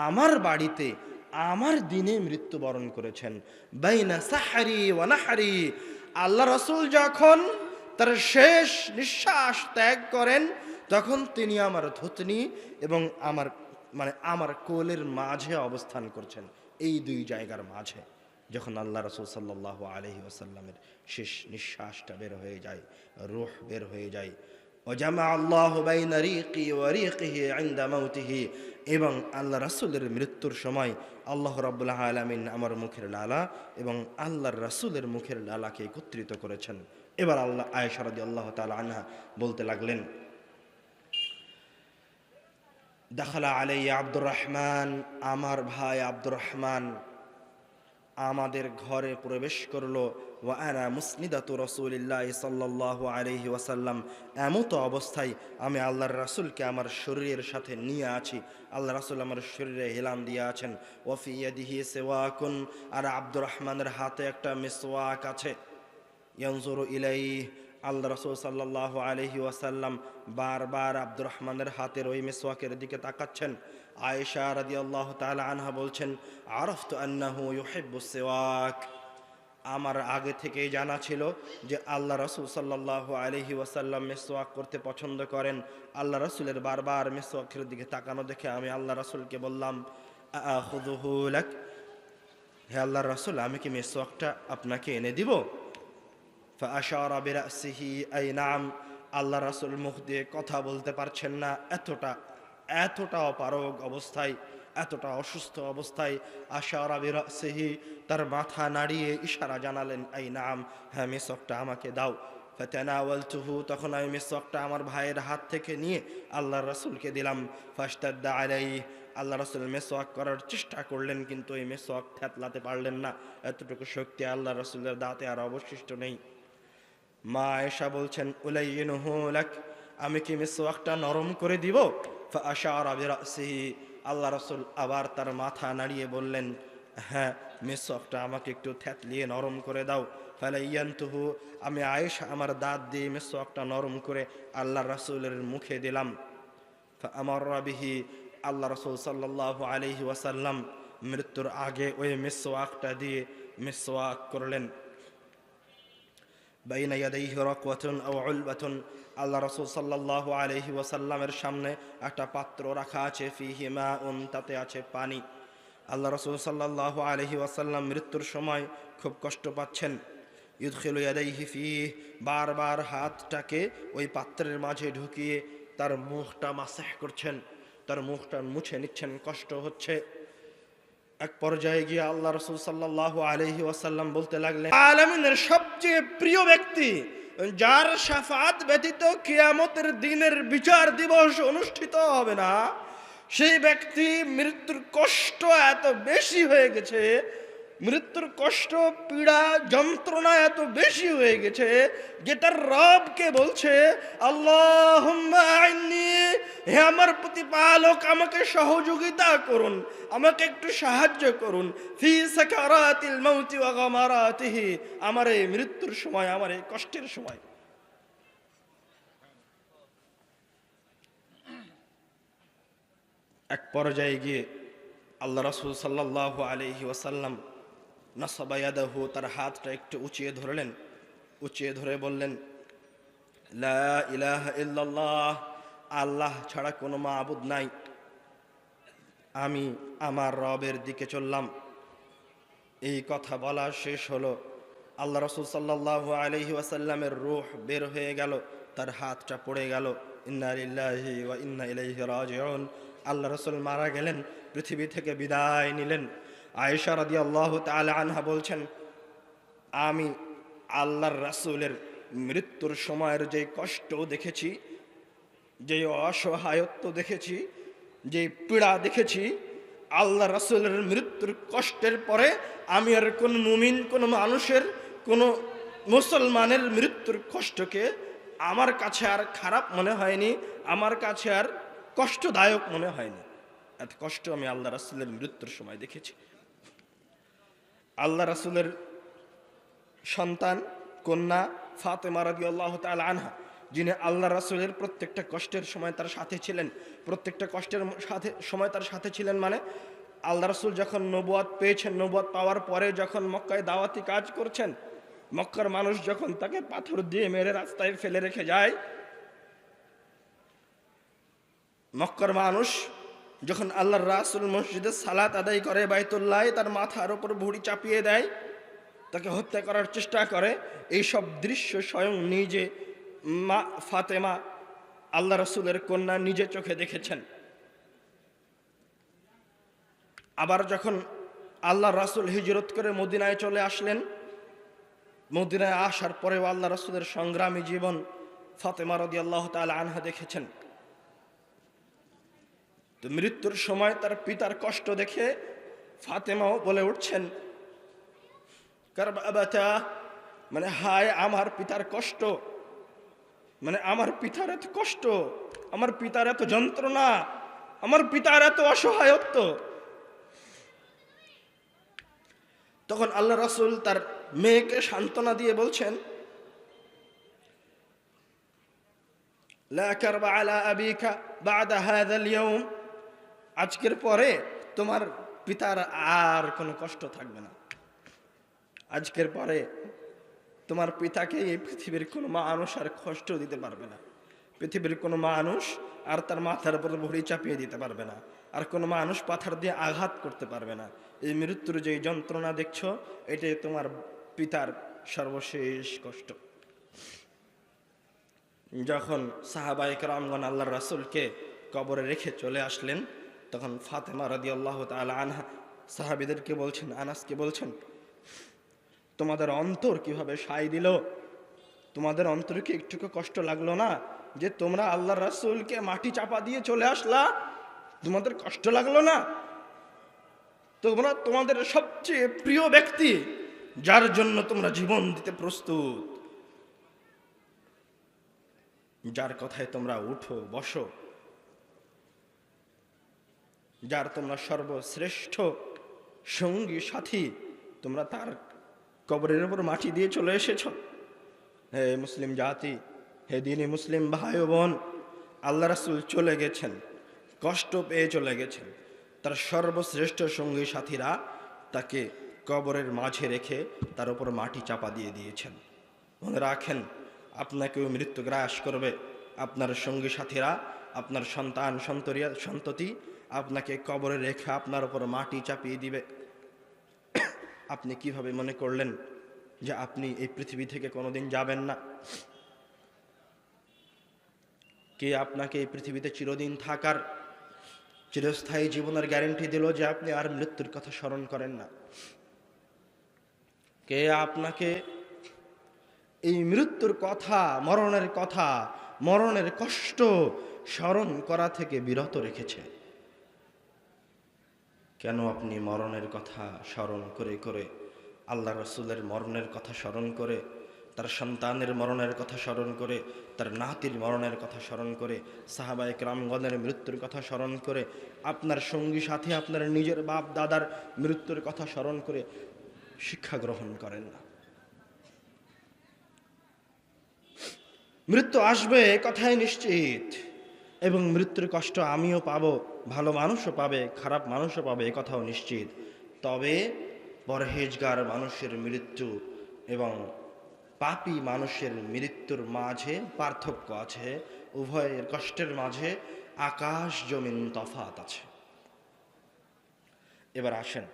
আমার বাড়িতে আমার দিনে মৃত্যুবরণ করেছেন। বাইনা সাহরি ওয়া নাহরি, আল্লাহ রাসূল যখন তার শেষ নিঃশ্বাস ত্যাগ করেন তখন তিনি আমার থুতনি এবং আমার কোলের মাঝে অবস্থান করছেন। এই দুই জায়গার মাঝে যখন আল্লাহ রাসূল সাল্লাল্লাহু আলাইহি ওয়াসাল্লামের শেষ নিঃশ্বাসটা বের হয়ে যায়, রূহ বের হয়ে যায়, ওয়াজামা আল্লাহু বাইনা রিকি ওয়া রিকিহি ইনদা মাউতিহি, এবং আল্লাহ রাসূলের মৃত্যুর সময় আল্লাহ রাব্বুল আলামিন আমার মুখের লালা এবং আল্লাহর রাসূলের মুখের লালাকে একত্রিত করেছেন। এবার আল্লাহ আয়েশা রাদিয়াল্লাহু তাআলা আনহা বলতে লাগলেন, দাখালা আলাইয়া আব্দুর রহমান, আমার ভাই আব্দুর রহমান আমাদের ঘরে প্রবেশ করলো। ওয়া আনা মুসনিদাতু রাসূলিল্লাহি সাল্লাল্লাহু আলাইহি ওয়াসাল্লাম, এমত অবস্থায় আমি আল্লাহর রাসূলকে আমার শরীরের সাথে নিয়ে আছি, আল্লাহ রাসূল আমার শরীরে হেলাম দিয়ে আছেন। ওয়া ফি ইয়াদিহি সিওয়াকুন, আর আব্দুর রহমানের হাতে একটা মিসওয়াক আছে। ইয়ানজুরু ইলাইহি, আল্লাহ রাসূল সাল্লাল্লাহু আলাইহি ওয়াসাল্লাম বারবার আব্দুর রহমানের হাতের ওই মিসওয়াকের দিকে তাকাচ্ছেন। আয়েশা রাদিয়াল্লাহু তাআলা আনহা বলছেন, আরাফতু আন্নাহু ইউহিব্বুস সিওয়াক, আমার আগে থেকেই জানা ছিল যে আল্লাহ রাসূল সাল্লাল্লাহু আলাইহি ওয়াসাল্লাম মিসওয়াক করতে পছন্দ করেন। আল্লাহ রাসূলের বারবার মিসওয়াকের দিকে তাকানো দেখে আমি আল্লাহ রাসূলকে বললাম, আখুযুহু লাক, হে আল্লাহর রাসূল, আমি কি মিসওয়াকটা আপনাকে এনে দিব? ফাআশারা বিরাসিহি, আই নাম, আল্লাহ রাসূল মুখ দিয়ে কথা বলতে পারছেন না, এতটা অপারগ অবস্থায়, এতটা অসুস্থ অবস্থায়। আশারা বিরাসিহি, তার মাথা নাড়িয়ে ইশারা জানালেন, আই নাম, হ্যাঁ মিসওয়াকটা আমাকে দাও। ফাতানাওয়ালতুহু, তখন আমি মিসওয়াকটা আমার ভাইয়ের হাত থেকে নিয়ে আল্লাহর রাসূলকে দিলাম। ফাশতাদ্দা আলাইহি, আল্লাহ রাসূল মিসওয়াক করার চেষ্টা করলেন কিন্তু এই মিসওয়াক থেতলাতে পারলেন না, এতটুকু শক্তি আল্লাহ রাসূলের দাঁতে আর অবশিষ্ট নেই। মা আয়েশা বলছেন উলাইয়িনুহু লাক, আমি কি মিসওয়াকটা নরম করে দিব? ফাআশারা বিরাসিহি, আল্লাহ রাসূল আবার তার মাথা নাড়িয়ে বললেন, হ্যাঁ, মিসওয়াকটা আমাকে একটু থ্যাতলিয়ে নরম করে দাও। ফালাইয়ানতুহু, আমি আয়েশা আমার দাঁত দিয়ে মিসওয়াকটা নরম করে আল্লাহ রাসূলের মুখে দিলাম। ফাআমাররা বিহি, আল্লাহ রাসূল সাল্লাল্লাহু আলাইহি ওয়াসাল্লাম মৃত্যুর আগে ওই মিসওয়াকটা দিয়ে মিসওয়াক করলেন। বাইনা ইয়াদাইহি রাকওয়াতুন আও উলবাতুন, আল্লাহ রাসূল সাল্লাল্লাহু আলাইহি ওয়াসাল্লামের সামনে একটা পাত্র রাখা আছে, ফিহি মাউন, তাতে আছে পানি। আল্লাহ রাসূল সাল্লাল্লাহু আলাইহি ওয়াসাল্লাম মৃত্যুর সময় খুব কষ্ট পাচ্ছেন। ইউদখিলু ইয়াদাইহি ফিহি, বারবার হাতটাকে ওই পাত্রের মাঝে ঢুকিয়ে তার মুখটা মাসাহ করছেন, তার মুখটা মুছে নিচ্ছেন, কষ্ট হচ্ছে। এক পর্যায়ে গিয়ে আল্লাহ রাসূল সাল্লাল্লাহু আলাইহি ওয়াসাল্লাম বলতে লাগলেন, আলামিনের সবচেয়ে প্রিয় ব্যক্তি, যার শাফাআত ব্যতীত কিয়ামতের দিনের বিচার দিবস অনুষ্ঠিত হবে না, সেই ব্যক্তি মৃত্যুর কষ্ট এত বেশি হয়ে গেছে, মৃত্যুর কষ্ট, পীড়া, যন্ত্রণা এত বেশি হয়ে গেছে যে তার রবকে বলছে, আল্লাহুম্মা আইন্নি, হে আমার প্রতিপালক, আমাকে সহযোগিতা করুন, আমাকে একটু সাহায্য করুন, ফি সাকারাতিল মাউতি ওয়া গামারাতিহি, আমার এই মৃত্যুর সময়, আমার এই কষ্টের সময়। এক পর্যায়ে গিয়ে আল্লাহ রাসূল সাল্লাল্লাহু আলাইহি ওয়াসাল্লাম নাসাবা ইয়াদাহু, তার হাতটা একটু উঁচিয়ে ধরলেন, উঁচিয়ে ধরে বললেন, লা ইলাহা ইল্লাল্লাহ, আল্লাহ ছাড়া কোনো মাবুদ নাই, আমি আমার রবের দিকে চললাম। এই কথা বলা শেষ হলো, আল্লাহ রাসূল সাল্লাল্লাহু আলাইহি ওয়াসাল্লামের রূহ বের হয়ে গেল, তার হাতটা পড়ে গেল। ইন্না লিল্লাহি ওয়া ইন্না ইলাইহি রাজিউন। আল্লাহ রাসূল মারা গেলেন, পৃথিবী থেকে বিদায় নিলেন। আয়েশা রাদিয়াল্লাহু তাআলা আনহা বলছেন, আমি আল্লাহর রাসূলের মৃত্যুর সময়ের যে কষ্ট দেখেছি, যে অসহায়ত্ব দেখেছি, যে পীড়া দেখেছি, আল্লাহ রাসূলের মৃত্যুর কষ্টের পরে আমি আর কোন মুমিন, কোন মানুষের, কোন মুসলমানের মৃত্যুর কষ্টকে আমার কাছে আর খারাপ মনে হয়নি, আমার কাছে আর কষ্টদায়ক মনে হয়নি। এত কষ্ট আমি আল্লাহ রাসূলের মৃত্যুর সময় দেখেছি। আল্লাহ রাসূলের সন্তান কন্যা ফাতেমা রাদিয়াল্লাহু তাআলা আনহা, যিনি আল্লাহ রাসূলের প্রত্যেকটা কষ্টের সময় তার সাথে ছিলেন, প্রত্যেকটা কষ্টের সময় তার সাথে ছিলেন, মানে আল্লাহ রাসূল যখন নবুয়ত পেয়েছেন, নবুয়ত পাওয়ার পরে যখন মক্কায় দাওয়াতি কাজ করছেন, মক্কার মানুষ যখন তাকে পাথর দিয়ে মেরে রাস্তায় ফেলে রেখে যায়, মক্কার মানুষ যখন আল্লাহর রাসূল মসজিদে সালাত আদায় করে, বাইতুল্লাহ তার মাথার উপর ভুঁড়ি চাপিয়ে দেয়, তাকে হত্যা করার চেষ্টা করে, এই সব দৃশ্য স্বয়ং নিজে মা ফাতেমা, আল্লাহ রাসূলের কন্যা, নিজে চোখে দেখেছেন। আবার যখন আল্লাহ রাসূল হিজরত করে মদিনায় চলে আসলেন, মদিনায় আসার পরেও আল্লাহ রাসূলের সংগ্রামী জীবন ফাতেমা রাদিয়াল্লাহু তাআলা আনহা দেখেছেন। তো মৃত্যুর সময় তার পিতার কষ্ট দেখে ফাতেমাও বলে উঠছেন, কারবাবাতা, মানে হায় আমার পিতার কষ্ট, মানে আমার পিতার এত কষ্ট, আমার পিতার এত যন্ত্রণা, আমার পিতার এত অসহায়ত্ব। তখন আল্লাহ রাসূল তার মেয়েকে সান্ত্বনা দিয়ে বলছেন, লা কারবা আলা আবিকা বাদা হাযাল ইয়াউম, আজকের পরে তোমার পিতার আর কোনো কষ্ট থাকবে না। আজকের পরে তোমার পিতাকে এই পৃথিবীর কোনো মানুষ আর কষ্ট দিতে পারবে না, পৃথিবীর কোনো মানুষ আর তার মাথার উপর ভুঁড়ি চাপিয়ে দিতে পারবে না, আর কোনো মানুষ পাথর দিয়ে আঘাত করতে পারবে না। এই মৃত্যুর যে যন্ত্রণা দেখছো, এটাই তোমার পিতার সর্বশেষ কষ্ট। যখন সাহাবায়ে কেরামগণ আল্লাহর রাসূলকে কবরে রেখে চলে আসলেন, তখন ফাতেমা রাদিয়াল্লাহু তাআলা আনহা সাহাবীদেরকে বলছেন, আনাসকে বলছেন, তোমাদের অন্তর কিভাবে সায় দিল? তোমাদের অন্তরে কি একটুকু কষ্ট লাগলো না যে তোমরা আল্লাহর রাসূলকে মাটি চাপা দিয়ে চলে আসলা? তোমাদের কষ্ট লাগলো না? তোমরা তোমাদের সবচেয়ে প্রিয় ব্যক্তি, যার জন্য তোমরা জীবন দিতে প্রস্তুত, যার কথায় তোমরা উঠো বসো, যার তোমরা সর্বশ্রেষ্ঠ সঙ্গী সাথী, তোমরা তার কবরের উপর মাটি দিয়ে চলে এসেছ। হে মুসলিম জাতি, হে দিনী মুসলিম ভাই ও বোন, আল্লাহ রাসূল চলে গেছেন, কষ্ট পেয়ে চলে গেছেন। তার সর্বশ্রেষ্ঠ সঙ্গী সাথীরা তাকে কবরের মাঝে রেখে তার উপর মাটি চাপা দিয়ে দিয়েছেন। মনে রাখেন, আপনাকেও মৃত্যু গ্রাস করবে। আপনার সঙ্গী সাথীরা, আপনার সন্তান সন্ততি আপনাকে কবরে রেখে আপনার উপর মাটি চাপিয়ে দিবে। আপনি কিভাবে মনে করলেন যে আপনি এই পৃথিবী থেকে কোনোদিন যাবেন না? কে আপনাকে এই পৃথিবীতে চিরদিন থাকার, চিরস্থায়ী জীবনের গ্যারান্টি দিল যে আপনি আর মৃত্যুর কথা স্মরণ করেন না? কে আপনাকে এই মৃত্যুর কথা, মরণের কষ্ট স্মরণ করা থেকে বিরত রেখেছে? কেন আপনি মরণের কথা স্মরণ করে করে, আল্লাহ রসুলের মরণের কথা স্মরণ করে, তার সন্তানের মরণের কথা স্মরণ করে, তার নাতির মরণের কথা স্মরণ করে, সাহাবায়ে কেরামগণের মৃত্যুর কথা স্মরণ করে, আপনার সঙ্গী সাথী আপনার নিজের বাপ দাদার মৃত্যুর কথা স্মরণ করে শিক্ষা গ্রহণ করেন না? মৃত্যু আসবে কথাই নিশ্চিত, এবং মৃত্যুর কষ্ট আমিও পাবো, ভালো মানুষও পাবে, খারাপ মানুষও পাবে, এ কথাও নিশ্চিত। তবে পরহেজগার মানুষের মৃত্যু এবং পাপী মানুষের মৃত্যুর মাঝে পার্থক্য আছে। উভয়ের কষ্টের মাঝে আকাশ জমিন তফাত আছে। এবার আসেন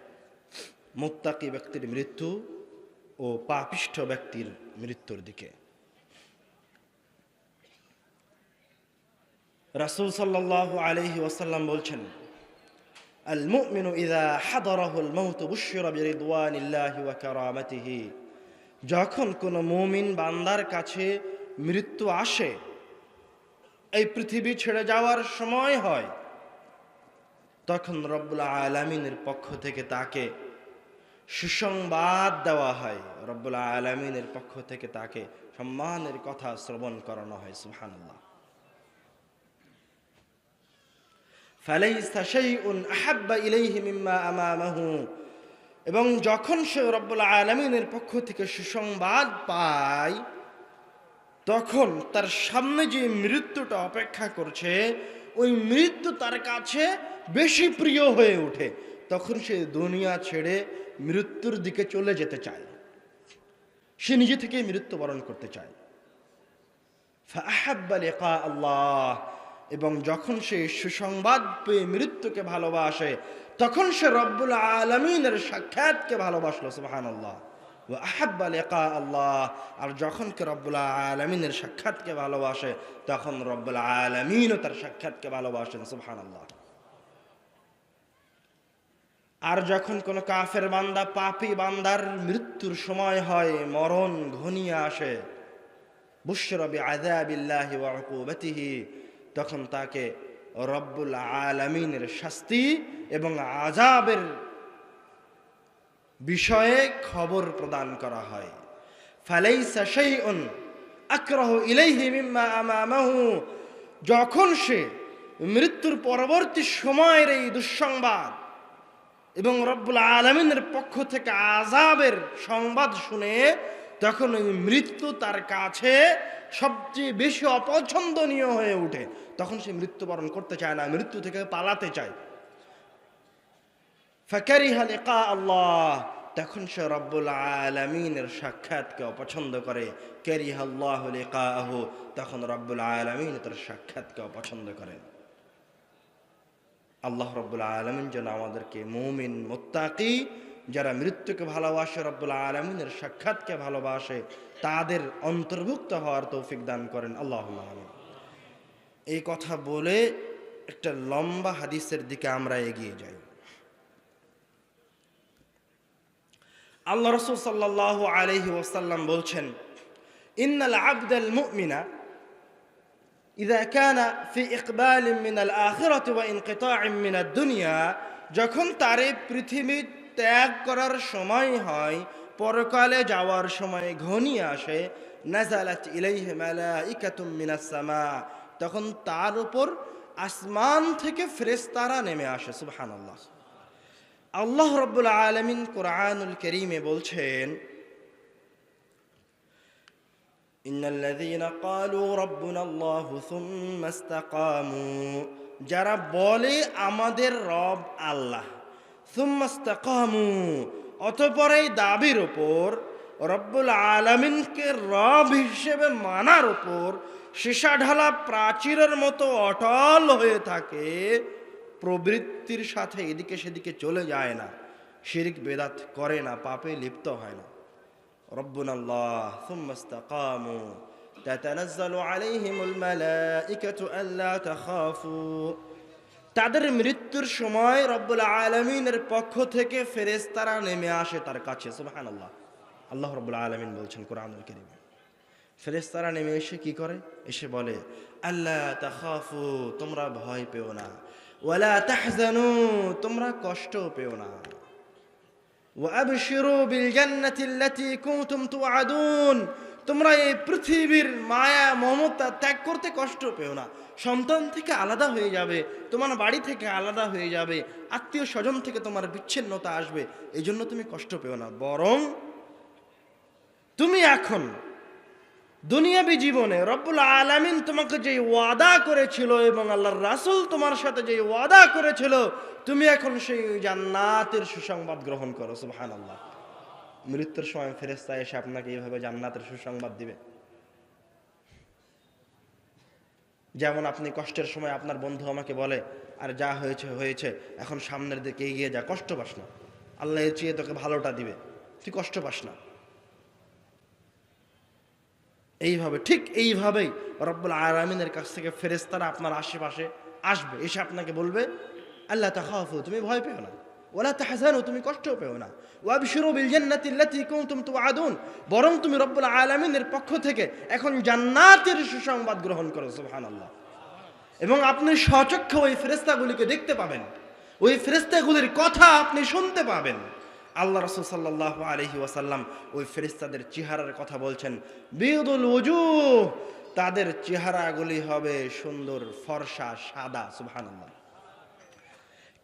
মুত্তাকি ব্যক্তির মৃত্যু ও পাপিষ্ঠ ব্যক্তির মৃত্যুর দিকে। রাসূল সাল্লাল্লাহু আলাইহি ওয়াসাল্লাম বলছেন, আল মুমিনু ইযা হাদারাহুল মাউত বুশিরা বিরিদওয়ানিল্লাহি ওয়া কারামাতিহি। যখন কোনো মুমিন বান্দার কাছে মৃত্যু আসে, এই পৃথিবী ছেড়ে যাওয়ার সময় হয়, তখন রব্বুল আলামিনের পক্ষ থেকে তাকে সুসংবাদ দেওয়া হয়, রব্বুল আলামিনের পক্ষ থেকে তাকে সম্মানের কথা শ্রবণ করানো হয়। সুবহানাল্লাহ। ফালাইসা শাইউন আহাব্বা ইলাইহি মিম্মা আমামাহু। এবং যখন সে রব্বুল আলামিনের পক্ষ থেকে সুসংবাদ পায়, তখন তার সামনে যে মৃত্যুটা অপেক্ষা করছে, ওই মৃত্যু তার কাছে বেশি প্রিয় হয়ে ওঠে। তখন সে দুনিয়া ছেড়ে মৃত্যুর দিকে চলে যেতে চায়, সে নিজে থেকেই মৃত্যুবরণ করতে চায়। ফাআহাব্বা লিকা আল্লাহ। এবং যখন সে সুসংবাদ পেয়ে মৃত্যুকে ভালোবাসে, তখন সে রব্বুল আলামিনের সাক্ষাৎকে ভালোবাসলো। সুবহানাল্লাহ। ওয়া আহাব্বা লিকা আল্লাহ। আর যখন কে রব্বুল আলামিনের সাক্ষাৎকে ভালোবাসে, তখন রব্বুল আলামিনও তার সাক্ষাৎকে ভালোবাসেন। সুবহানাল্লাহ। আর যখন কোনো কাফের বান্দা, পাপী বান্দার মৃত্যুর সময় হয়, মরণ ঘনিয়ে আসে, বুশরা বিআযাবিল্লাহি ওয়া উকুবাতিহি, তখন তাকে রব্বুল আলামিনের শাস্তি এবং আযাবের বিষয়ে খবর প্রদান করা হয়। ফালাইসা শাইউন আকরাহু ইলাইহি মিম্মা আমামাহু। যখন সে মৃত্যুর পরবর্তী সময়ের এই দুঃসংবাদ এবং রব্বুল আলামিনের পক্ষ থেকে আযাবের সংবাদ শুনে, তখন ওই মৃত্যু তার কাছে সবচেয়ে বেশি অপছন্দনীয় হয়ে ওঠে। তখন সে মৃত্যুবরণ করতে চায় না, মৃত্যু থেকে পালাতে চায়। ফাকারিহা লিকা আল্লাহ। তখন সে রব্বুল আলামিনের সাক্ষাৎকে অপছন্দ করে। কারিহাল্লাহু লিকাহু। তখন রব্বুল আলামিন তার সাক্ষাৎকে অপছন্দ করেন। আল্লাহ রব্বুল আলামিন যেন আমাদেরকে মুমিন মুত্তাকি, যারা মৃত্যুকে ভালোবাসে, রব্বুল আলামিনের সাক্ষাৎকে ভালোবাসে, তাদের অন্তর্ভুক্ত হওয়ার তৌফিক দান করেন। আল্লাহুম্মা আমিন। এই কথা বলে একটা লম্বা হাদিসের দিকে আমরা এগিয়ে যাই। আল্লাহ রাসূল সাল্লাল্লাহু আলাইহি ওয়াসাল্লাম বলছেন, ইন্নাল আবদাল মুমিনা ইযা কানা ফি ইকবালিন মিনাল আখিরাতি ওয়া ইনকিতাইন মিনাদ দুনিয়া। যখন তার পৃথিবী ত্যাগ করার সময় হয়, পরকালে যাওয়ার সময় ঘনিয়ে আসে, নাযালাত ইলাইহি মালাইকাতুম মিনাস সামা, তখন তার উপর আসমান থেকে ফেরেশতারা নেমে আসে। সুবহানাল্লাহ। আল্লাহ রাব্বুল আলামিন কোরআনুল কারীমে বলছেন, ইন্নাল্লাযীনা ক্বালু রাব্বুনাল্লাহু সুম্মা ইসতাকামু, যারা বলে আমাদের রব আল্লাহ, সুম্মা ইসতাকামু, অতঃপর এই দাবির উপর রব্বুল আলামিনকে রব হিসেবে মানার উপর সীসাঢালা প্রাচীরের মতো অটল হয়ে থাকে, প্রবৃত্তির সাথে এদিকে সেদিকে চলে যায় না, শিরক বেদাত করে না, পাপে লিপ্ত হয় না। রব্বুনাল্লাহ সুম্মা ইসতাকামু তাতানাজ্জালু আলাইহিমুল মালাইকাতু আল্লা তাখাফু, তাদের মৃত্যুর সময় রব্বুল আলামিনের পক্ষ থেকে ফেরেশতারা নেমে আসে তার কাছে। সুবহানাল্লাহ। আল্লাহ রাব্বুল আলামিন বলছেন কোরআনুল কারীমে, ফেরেশতারা নেমে এসে কি করে? এসে বলে, আল্লা তাখাফু, তোমরা ভয় পেও না, ওয়ালা তাহজানু, তোমরা কষ্ট পেও না, ওয়া আবশিরু বিল জান্নাতিল্লাতী কুনতুম তুআদুন, তোমরা এই পৃথিবীর মায়া মমতা ত্যাগ করতে কষ্ট পেও না। সন্তান থেকে আলাদা হয়ে যাবে, তোমার বাড়ি থেকে আলাদা হয়ে যাবে, আত্মীয় স্বজন থেকে তোমার বিচ্ছিন্নতা আসবে, এই জন্য তুমি কষ্ট পেও না, বরং তুমি এখন দুনিয়াবী জীবনে রব্বুল আলামিন তোমাকে যে ওয়াদা করেছিল এবং আল্লাহর রাসূল তোমার সাথে যে ওয়াদা করেছিল, তুমি এখন সেই জান্নাতের সুসংবাদ গ্রহণ করো। সুবহানাল্লাহ। মৃত্যুর সময় ফেরেশতা এসে আপনাকে এইভাবে জান্নাতের সুসংবাদ দিবে। যেমন আপনি কষ্টের সময় আপনার বন্ধু আমাকে বলে, আর যা হয়েছে হয়েছে, এখন সামনের দিকে এগিয়ে যা, কষ্ট পাস না, আল্লাহ এর চেয়ে তোকে ভালোটা দিবে, তুই কষ্ট পাস না। এইভাবে, ঠিক এইভাবেই রব্বুল আলামিনের কাছ থেকে ফেরেশতারা আপনার আশেপাশে আসবে, এসে আপনাকে বলবে, আল্লা তাখাফু, তুমি ভয় পেও না, ওয়ালা তাহজানু, তুমি কষ্ট পেও না, ওয়াবশিরু বিল জান্নাতিল্লাতী কুনতুম তুআদুন, বরং তুমি রব্বুল আলামিনের পক্ষ থেকে এখন জান্নাতের সুসংবাদ গ্রহণ করো। সুবহানাল্লাহ। এবং আপনি স্বচক্ষে ওই ফেরেশতাগুলিকে দেখতে পাবেন, ওই ফেরেশতাগুলির কথা আপনি শুনতে পাবেন। আল্লাহ রাসূল সাল্লাল্লাহু আলাইহি ওয়াসাল্লাম ওই ফেরেশতাদের চেহারার কথা বলছেন, বিয়দুল ওজুহ, তাদের চেহারাগুলি হবে সুন্দর ফর্সা সাদা। সুবহানাল্লাহ।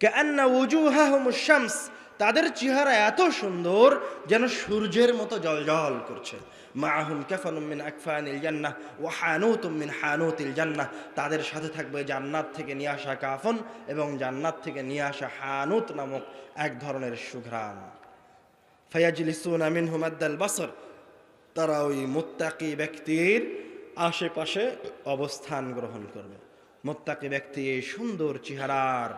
কাআন্না ওজুহাহুমুশ শামস, তাদের চেহারা এত সুন্দর যেন সূর্যের মতো জ্বলজ্বল করছে। মাআহুম কাফানুম মিন আকফানিল জান্নাহ ওয়া হানুতুম মিন হানুতিল জান্নাহ, তাদের সাথে থাকবে জান্নাত থেকে নিয়ে আসা কাফন এবং জান্নাত থেকে নিয়ে আসা হানুত নামক এক ধরনের সুঘ্রাণ। ফায়াজলিসুনা মিনহু মাদ্দাল বাসর, তারা ওই মুত্তাকি ব্যক্তির আশেপাশে অবস্থান গ্রহণ করবে। মুত্তাকি ব্যক্তি এই সুন্দর চেহারার,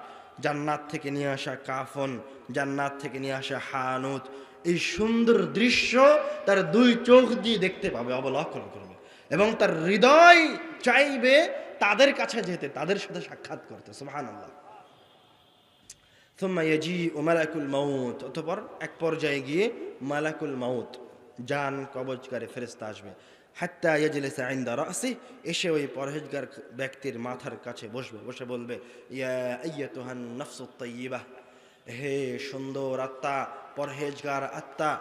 জান্নাত থেকে নিয়ে আসা কাফন, জান্নাত থেকে নিয়ে আসা হানুত, এই সুন্দর দৃশ্য তার দুই চোখ দিয়ে দেখতে পাবে, অবলোকন করবে, এবং তার হৃদয় চাইবে তাদের কাছে যেতে, তাদের সাথে সাক্ষাৎ করতে। সুবহানাল্লাহ। সুম্মা ইয়াজিউ মালাকুল মাউত, অতঃপর এক পর্যায়ে গিয়ে মালাকুল মাউত, জান কবজকারী ফেরেশতা আসবে। হাত্তা ইয়াজলিসা ইনদা রাসি, এসে ওই পরহেজগার ব্যক্তির মাথার কাছে বসবে, বসে বলবে, ইয়া আইয়াতুহান নাফসুত তাইয়্যিবাহ, হে সুন্দর আত্মা, পরহেজগার আত্মা,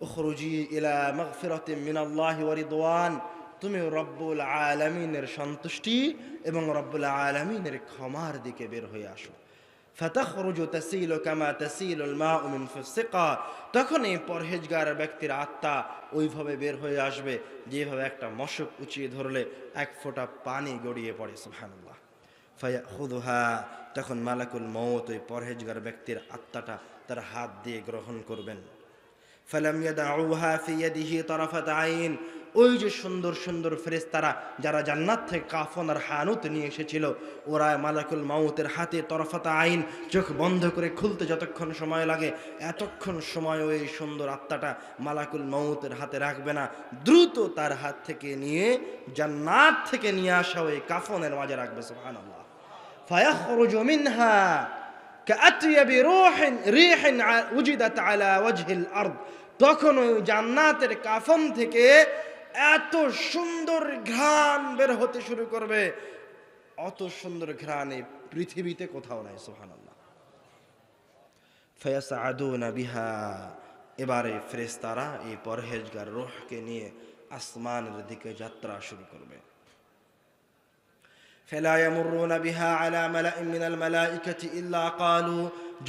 উখরুজি ইলা মাগফিরাতিন মিনাল্লাহি ওয়া রিদওয়ান, তুমি রব্বুল আলামিনের সন্তুষ্টি এবং রব্বুল আলামিনের ক্ষমার দিকে বের হয়ে আসো। ফাতাখরুজু তাসিলু কামা তাসিলুল মাউ মিন ফিসসিকা, তখন এই পরহেজগার ব্যক্তির আত্মা ওইভাবে বের হয়ে আসবে যেভাবে একটা মশক উঁচিয়ে ধরলে এক ফোঁটা পানি গড়িয়ে পড়ে। সুবহানাল্লাহ। ফায়াখুযুহা, তখন মালাকুল মউত ওই পরহেজগার ব্যক্তির আত্মাটা তার হাত দিয়ে গ্রহণ করবেন। ফালাম ইয়াদাউহা ফি ইয়াদিহি তারাফাত আইন, ওই যে সুন্দর সুন্দর ফেরেশতারা যারা জান্নাত থেকে কাফন আর হানুত নিয়ে এসেছিল, ওরা মালাকুল মাউতের হাতে তরফাত আইন, চোখ বন্ধ করে খুলতে যতক্ষণ সময় লাগে, এতক্ষণ সময় ওই সুন্দর আত্মাটা মালাকুল মাউতের হাতে রাখবে না, দ্রুত তার হাত থেকে নিয়ে জান্নাত থেকে নিয়ে আসা ওই কাফনের মাঝে রাখবে। সুবহানাল্লাহ। ফায়াখরুজু মিনহা কাআতিয়াবি রিহিন উজিদাত আলা ওয়াজহিল আরদ, তখন ওই জান্নাতের কাফন থেকে এত সুন্দর ঘ্রাণ বের হতে শুরু করবে, অত সুন্দর ঘ্রাণ এই পৃথিবীতে কোথাও নাই। সুবহানাল্লাহ। ফায়াসআদুনা বিহা এবারে ফেরেশতারা এই পরহেজগার রূহকে নিয়ে আসমানের দিকে যাত্রা শুরু করবে। ফালা ইয়ামুরুনা বিহা আলা মালাইন মিনাল মালাইকাতি ইল্লা ক্বালু,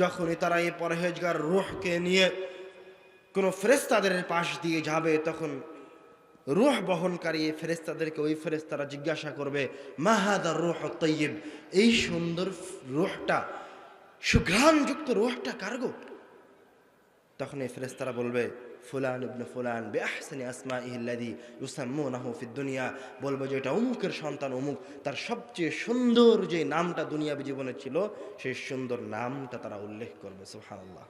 যখনই তারা এই পরহেজগার রূহকে নিয়ে কোন ফেরেশতাদের পাশ দিয়ে যাবে, তখন রূহ বহনকারী এই ফেরেশতাদেরকে ওই ফেরেশতারা জিজ্ঞাসা করবে, মা হাদা রূহ তাইয়্যিব, এই সুন্দর রূহটা, সুঘ্রাণযুক্ত রূহটা কার গো? তখন এই ফেরেশতারা বলবে, ফুলান ইবনে ফুলান বিআহসানি আসমাইহি আল্লাযী ইউসাম্মুনাহু ফিদ দুনিয়া, বলবে যে এটা অমুকের সন্তান অমুক, তার সবচেয়ে সুন্দর যে নামটা দুনিয়াবী জীবনে ছিল সেই সুন্দর নামটা তারা উল্লেখ করবে। সুবহানাল্লাহ।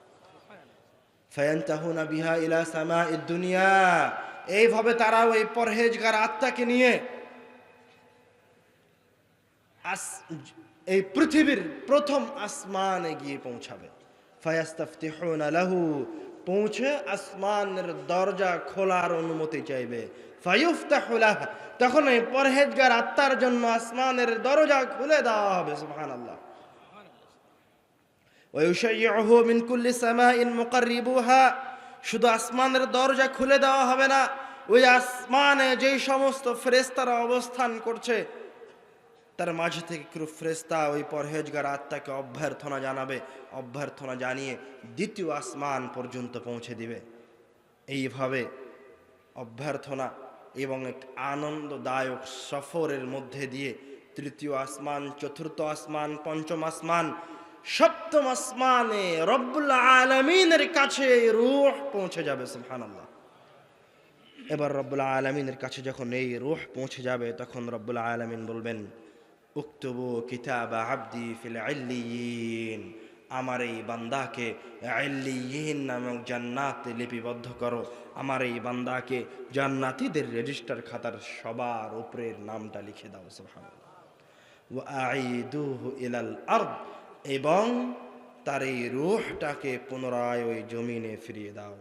ফায়ান্তাহুনা বিহা ইলা সামাইদ দুনিয়া, এইভাবে তারা ওই পরহেজগার আত্মাকে নিয়ে এই পৃথিবীর প্রথম আসমানে গিয়ে পৌঁছাবে। ফায়াস্তাফতিহুনা লাহু, পৌঁছে আসমানের দরজা খোলার অনুমতি চাইবে। ফায়ুফতাহু লাহু, তখন এই পরহেজগার আত্মার জন্য আসমানের দরজা খুলে দেওয়া হবে। সুবহানাল্লাহ। ওয়া ইউশাইয়ুহু মিন কুল্লি সামাইন মুকাররিবুহা, শুধু আসমানের দরজা খুলে দেওয়া হবে না, ওই আসমানে যেই সমস্ত ফেরেশতারা অবস্থান করছে তার মাঝে থেকে কিছু ফেরেশতা ওই পরহেজগার আত্মাকে অভ্যর্থনা জানাবে, অভ্যর্থনা জানিয়ে দ্বিতীয় আসমান পর্যন্ত পৌঁছে দিবে। এইভাবে অভ্যর্থনা এবং এক আনন্দদায়ক সফরের মধ্যে দিয়ে তৃতীয় আসমান, চতুর্থ আসমান, পঞ্চম আসমান, সপ্তম আসমানে রব্বুল আলামিনের কাছে রূহ পৌঁছে যাবে। সুবহানাল্লাহ। এবার রব্বুল আলামিনের কাছে যখন এই রূহ পৌঁছে যাবে, তখন রব্বুল আলামিন বলবেন, উকতুবু কিতাবা আবদি ফিল ইল্লিয়িন, আমার এই বান্দাকে ইল্লিয়িন নামক জান্নাতে লিপিবদ্ধ করো, আমার এই বান্দাকে জান্নাতীদের রেজিস্টার খাতার সবার উপরের নামটা লিখে দাও। সুবহানাল্লাহ। ওয়া আইদুহু ইলাল আরদ, এবং তার এই রূহটাকে পুনরায় ওই জমিনে ফিরিয়ে দাও।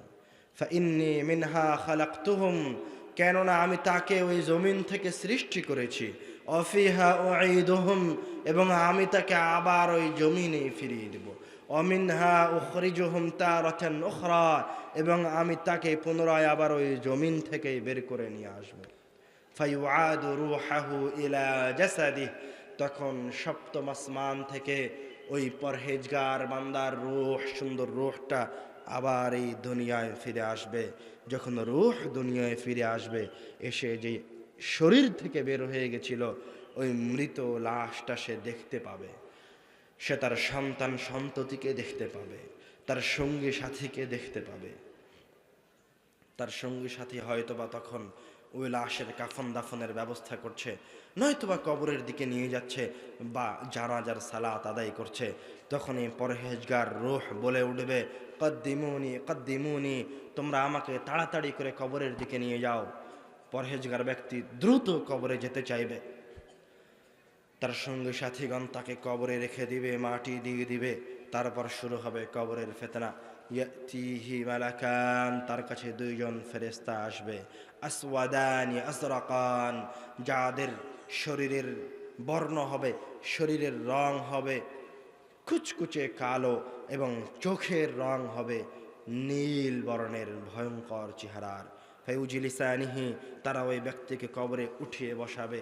ফাইন্নী মিনহা খালাকতুহুম, কেননা আমি তাকে ওই জমিন থেকে সৃষ্টি করেছি। অফিহা উঈদুহুম, এবং আমি তাকে আবার ওই জমিনে ফিরিয়ে দেব। অমিনহা উখরিজুহুম তারাতান উখরা, এবং আমি তাকে পুনরায় আবার ওই জমিন থেকে বের করে নিয়ে আসব। ফায়ুআদু রূহাহু ইলা জাসাদিহি, তখন সপ্তম আসমান থেকে ওই পরহেজগার বান্দার রূহ, সুন্দর রূহটা আবার এই দুনিয়ায় ফিরে আসবে। যখন রূহ দুনিয়ায় ফিরে আসবে, এসে যে শরীর থেকে বের হয়ে গেছিল ওই মৃত লাশটা সে দেখতে পাবে, সে তার সন্তান সন্ততিকে দেখতে পাবে, তার সঙ্গী সাথীকে দেখতে পাবে। তার সঙ্গী সাথী হয়তোবা তখন ওই লাশের কাফন দাফনের ব্যবস্থা করছে, নয়তোবা কবরের দিকে নিয়ে যাচ্ছে বা জানাজার সালাত আদায় করছে। তখন এই পরহেজগার রূহ বলে উঠবে, কদ্দিমুনি কদ্দিমুনি, তোমরা আমাকে তাড়াতাড়ি করে কবরের দিকে নিয়ে যাও। পরহেজগার ব্যক্তি দ্রুত কবরে যেতে চাইবে, তার সঙ্গে সাথীগণ তাকে কবরে রেখে দিবে, মাটি দিয়ে দিবে। তারপর শুরু হবে কবরের ফিতনা। ইয়াতিহি মালাকান, তার কাছে দুইজন ফেরেশতা আসবে। আসওয়াদানি আজরাকান, যাদের শরীরের বর্ণ হবে, শরীরের রং হবে কুচকুচে কালো, এবং চোখের রং হবে নীল বর্ণের, ভয়ঙ্কর চেহারার। ফায়ুজিলিসানিহি, তারা ওই ব্যক্তিকে কবরে উঠিয়ে বসাবে।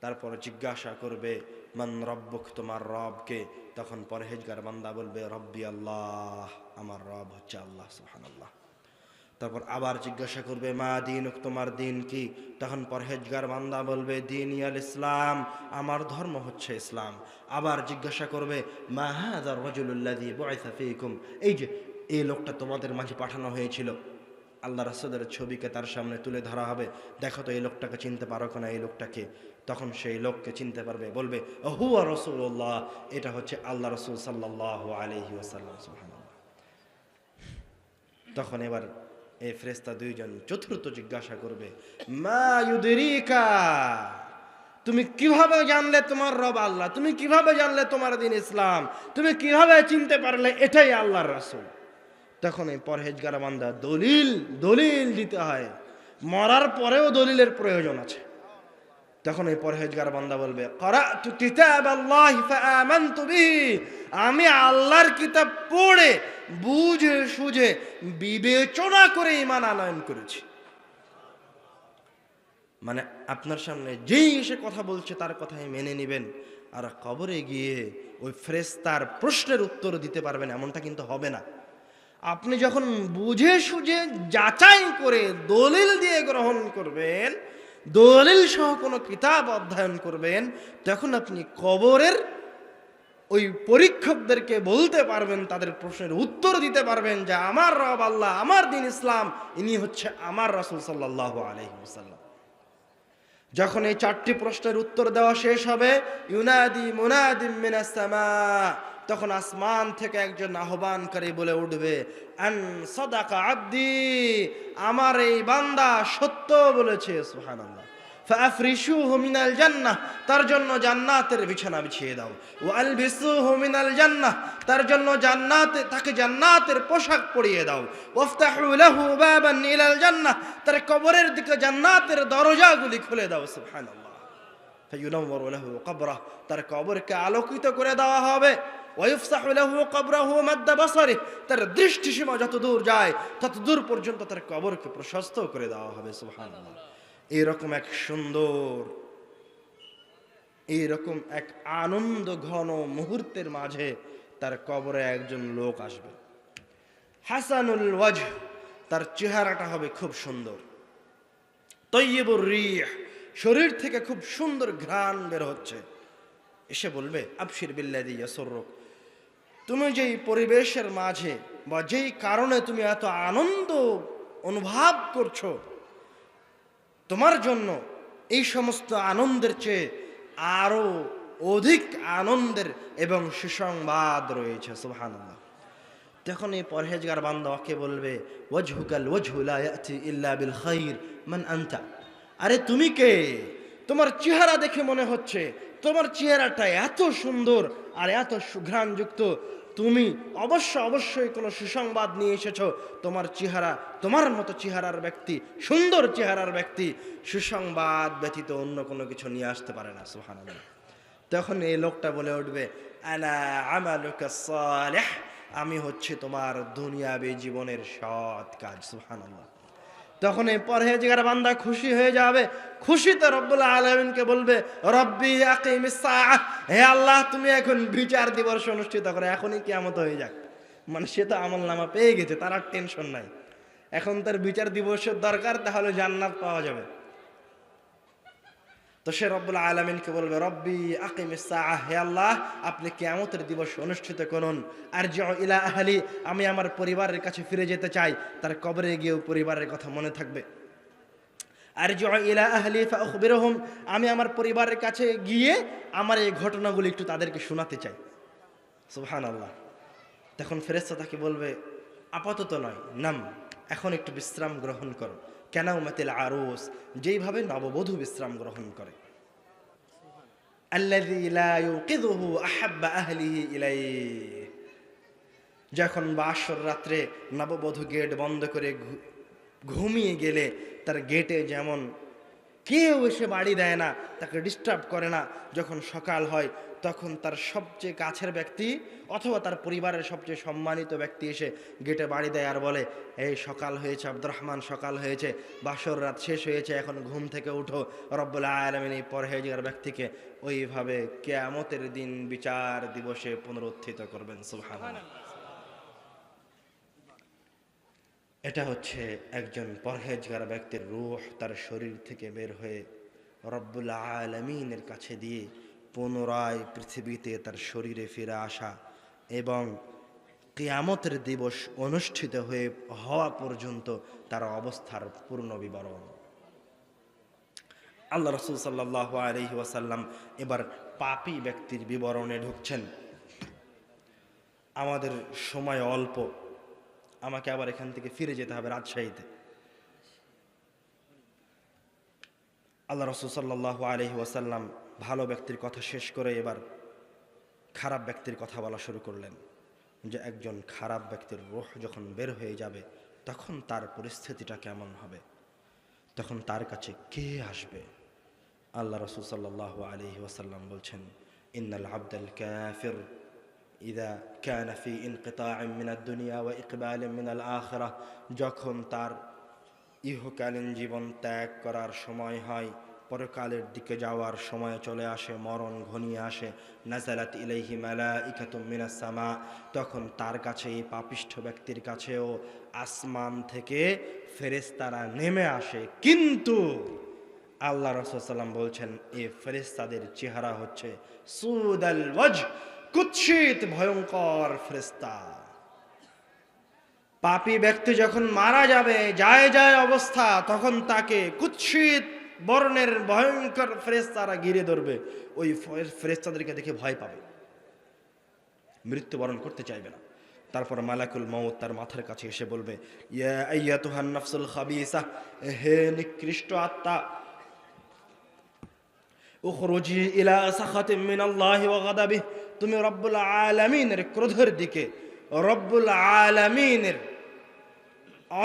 তারপর জিজ্ঞাসা করবে, মান রব্বুক, তোমার রবকে? তখন পরহেজগার বান্দা বলবে, রব্বি আল্লাহ, আমার রব হচ্ছে আল্লাহ। সুবহানাল্লাহ। তারপর আবার জিজ্ঞাসা করবে, মা দীনুক, তোমার দিন কি? তখন পরহেজগার বান্দা বলবে, দীনি আল ইসলাম, আমার ধর্ম হচ্ছে ইসলাম। আবার জিজ্ঞাসা করবে, মা হাযার রাজুলুল্লাযী বুইসা ফীকুম, এই যে এই লোকটা তোমাদের মাঝে পাঠানো হয়েছিল, আল্লাহ রাসূলের ছবিকে তার সামনে তুলে ধরা হবে, দেখো তো এই লোকটাকে চিনতে পারো কিনা, এই লোকটাকে? তখন সেই লোককে চিনতে পারবে, বলবে, হুয়া রাসূলুল্লাহ, এটা হচ্ছে আল্লাহ রাসূল সাল্লাল্লাহু আলাইহি ওয়াসাল্লাম। সুবহানাল্লাহ। তখন এবার এই ফেরেশতা দুইজন চতুর্থ জিজ্ঞাসা করবে, মা ইউদরিকা, তুমি কিভাবে জানলে তোমার রব আল্লাহ? তুমি কিভাবে জানলে তোমার দিন ইসলাম? তুমি কিভাবে চিনতে পারলে এটাই আল্লাহর রাসূল? তখন এই পরহেজগার বান্দা দলিল দিতে হয়, মরার পরেও দলিলের প্রয়োজন আছে। তখন এই পরহেজগার বান্দা বলবে, ক্বরা'তু কিতাবাল্লাহি ফাআমানতু বিহি, আমি আল্লাহর কিতাব পড়ে বুঝে সুঝে বিবেচনা করে ঈমান আনয়ন করেছি। মানে আপনার সামনে যেই এসে কথা বলছে তার কথাই মেনে নেবেন, আর কবরে গিয়ে ওই ফেরেশতার প্রশ্নের উত্তর দিতে পারবেন এমনটা কিন্তু হবে না। আপনি যখন বুঝে সুঝে যাচাই করে দলিল দিয়ে গ্রহণ করবেন, দলিল সহ কোনো কিতাব অধ্যয়ন করবেন, তখন আপনি কবরের ওই পরীক্ষকদেরকে বলতে পারবেন, তাদের প্রশ্নের উত্তর দিতে পারবেন যে আমার রব আল্লাহ, আমার দিন ইসলাম, ইনি হচ্ছে আমার রাসূল সাল্লাল্লাহু আলাইহি ওয়াসাল্লাম। যখন এই 4টি প্রশ্নের উত্তর দেওয়া শেষ হবে, ইউনাদি মুনাদিম মিনাস সামা, তখন আসমান থেকে একজন আহ্বানকারী বলে উঠবে, আন সাদাকা আব্দি, আমার এই বান্দা সত্য বলেছে, সুবহানাল্লাহ। ফাআফরিশুহু মিনাল জান্নাহ, তার জন্য জান্নাতের বিছানা বিছিয়ে দাও। ওয়া আলবিসুহু মিনাল জান্নাহ, তার জন্য তাকে জান্নাতের পোশাক পরিয়ে দাও। ওয়াফতাহু লাহু বাবান ইলাল জান্নাহ, তার কবরের দিকে জান্নাতের দরজাগুলি খুলে দাও, সুবহানাল্লাহ। ফায়ুনাওয়ারু লাহু কবরাহ, তার কবরকে আলোকিত করে দেওয়া হবে। ওয়াইফসাহু লাহু কবরাহু মাদ্দা বাসারিহ, তার দৃষ্টিসীমা যত দূর যায় তত দূর পর্যন্ত তার কবরকে প্রশস্ত করে দেওয়া হবে, সুবহানাল্লাহ। এইরকম এক সুন্দর, এইরকম এক আনন্দ ঘন মুহূর্তের মাঝে তার কবরে একজন লোক আসবে, হাসানুল ওয়াজহ, তার চেহারাটা হবে খুব সুন্দর, তৈয়বুর রিহ, শরীর থেকে খুব সুন্দর ঘ্রাণ বের হচ্ছে। এসে বলবে, আবশির বিল্লাযী ইয়াসুররুক, তুমি যেই পরিবেশের মাঝে বা যেই কারণে তুমি এত আনন্দ অনুভব করছো, তোমার জন্য এই সমস্ত আনন্দের চেয়ে আরো অধিক আনন্দের এবং সুসংবাদ রয়েছে, সুবহানাল্লাহ। তখন এই পরহেজগার বান্দা ওকে বলবে, ওয়াজহুকাল ওয়াজহু লা ইয়াতি ইল্লা বিল খাইর, মান আনতা, আরে তুমি কে? তোমার চেহারা দেখে মনে হচ্ছে তোমার চেহারাটা এত সুন্দর আর এত সুঘ্রাণযুক্ত, তুমি অবশ্যই কোনো সুসংবাদ নিয়ে এসেছো। তোমার চেহারা, তোমার মতো চেহারার ব্যক্তি, সুন্দর চেহারার ব্যক্তি সুসংবাদ ব্যতীত অন্য কোনো কিছু নিয়ে আসতে পারে না, সুবহানাল্লাহ। তখন এই লোকটা বলে উঠবে, আনা আমালুকা সালিহ, আমি হচ্ছে তোমার দুনিয়াবী জীবনের সৎ কাজ, সুবহানাল্লাহ। তখন এই পরহেজগার বান্দা খুশি হয়ে যাবে, খুশিতে রব্বুল আলামিনকে বলবে, রব্বি আকিমিস সাআহ, হে আল্লাহ তুমি এখন বিচার দিবস অনুষ্ঠিত করো, এখনই কিয়ামত হয়ে যাক। মানে সে তো আমলনামা পেয়ে গেছে, তার আর টেনশন নাই, এখন তার বিচার দিবসের দরকার, তাহলে জান্নাত পাওয়া যাবে। তো সে রব্বুল আলামিনকে বলবে, রব্বি আকিমিস সাআহ, হে আল্লাহ আপনি কিয়ামতের দিবস অনুষ্ঠিত করুন। আরজিউ ইলা আহলি, আমি আমার পরিবারের কাছে ফিরে যেতে চাই। তার কবরে গিয়েও পরিবারের কথা মনে থাকবে। আরজিউ ইলা আহলি ফাউখবিরহুম, আমি আমার পরিবারের কাছে গিয়ে আমার এই ঘটনাগুলো একটু তাদেরকে শোনাতে চাই, সুবহানাল্লাহ। তখন ফেরেশতা তাকে বলবে, আপাতত নয়, নাম, এখন একটু বিশ্রাম গ্রহণ করো। কানাউমাতিল আরুস, যেইভাবে নববধূ বিশ্রাম গ্রহণ করে। আল্লাযী লা ইউকিযুহু আহাব্বা আহলিহি ইলাইহি, যখন বাসর রাত্রে নববধূ গেট বন্ধ করে ঘুমিয়ে গেলে তার গেটে যেমন কেউ এসে বাড়ি দেয় না, তাকে ডিস্টার্ব করে না, যখন সকাল হয় তখন তার সবচেয়ে কাছের ব্যক্তি অথবা তার পরিবারের সবচেয়ে সম্মানিত ব্যক্তি এসে গেটে বাড়ি দেয় আর বলে, এই সকাল হয়েছে আব্দুর রহমান, সকাল হয়েছে, বাসর রাত শেষ হয়েছে, এখন ঘুম থেকে উঠো। রব্বুল আলামিন এই পরহেজগার ব্যক্তিকে ওইভাবে কিয়ামতের দিন বিচার দিবসে পুনরুত্থিত করবেন, সুবহানাল্লাহ। এটা হচ্ছে একজন পরহেজগার ব্যক্তির রূহ তার শরীর থেকে বের হয়ে রব্বুল আলামিনের কাছে দিয়ে পুনরায় পৃথিবীতে তার শরীরে ফিরে আসা এবং কিয়ামতের দিবস অনুষ্ঠিত হওয়া পর্যন্ত তার অবস্থার পূর্ণ বিবরণ। আল্লাহ রাসূল সাল্লাল্লাহু আলাইহি ওয়াসাল্লাম এবার পাপী ব্যক্তির বিবরণে ঢুকছেন। আমাদের সময় অল্প, আমাকে আবার এখান থেকে ফিরে যেতে হবে রাজশাহীতে। আল্লাহ রাসূল সাল্লাল্লাহু আলাইহি ওয়াসাল্লাম ভালো ব্যক্তির কথা শেষ করে এবার খারাপ ব্যক্তির কথা বলা শুরু করলেন, যে একজন খারাপ ব্যক্তির রূহ যখন বের হয়ে যাবে তখন তার পরিস্থিতিটা কেমন হবে, তখন তার কাছে কে আসবে, আল্লাহ রাসূল সাল্লাল্লাহু আলাইহি ওয়াসাল্লাম বলছেন, ইন্নাল আবদাল কাফির ইদা কানা ফি ইনকিতাইন মিনাদ দুনিয়া ওয়া ইকবালিন মিনাল আখিরাহ, যখন তার ইহকালীন জীবন ত্যাগ করার সময় হয়, পরকালের দিকে যাওয়ার সময় চলে আসে, মরণ ঘনিয়ে আসে, নাজালাত ইলাইহি মালাইকাতুম মিনাস সামা, তখন তার কাছে, এই পাপিষ্ঠ ব্যক্তির কাছেও আসমান থেকে ফেরেশতারা নেমে আসে। কিন্তু আল্লাহ রাসূল সাল্লাম বলছেন, এই ফেরেশতাদের চেহারা হচ্ছে সুদাল ওয়াজহ, কুৎসিত ভয়ঙ্কর ফেরেশতা। পাপী ব্যক্তি যখন মারা যাবে, যায় যায় অবস্থা, তখন তাকে কুৎসিত বর্ণের ভয়ঙ্কর ফেরেশতারা ঘিরে ধরবে। ওই ফেরেশতাদেরকে দেখে ভয় পাবে, মৃত্যুবরণ করতে চাইবে না। তারপর মালাকুল মউত তার মাথার কাছে এসে বলবে, ইয়া আইয়াতুহান নাফসুল খাবিসা, হে নিকৃষ্ট আত্মা, উখরুজি ইলা সাখাতিম মিনাল্লাহি ওয়া গাদাবিহি, তুমি রব্বুল আলামিনের ক্রোধের দিকে, রব্বুল আলামিনের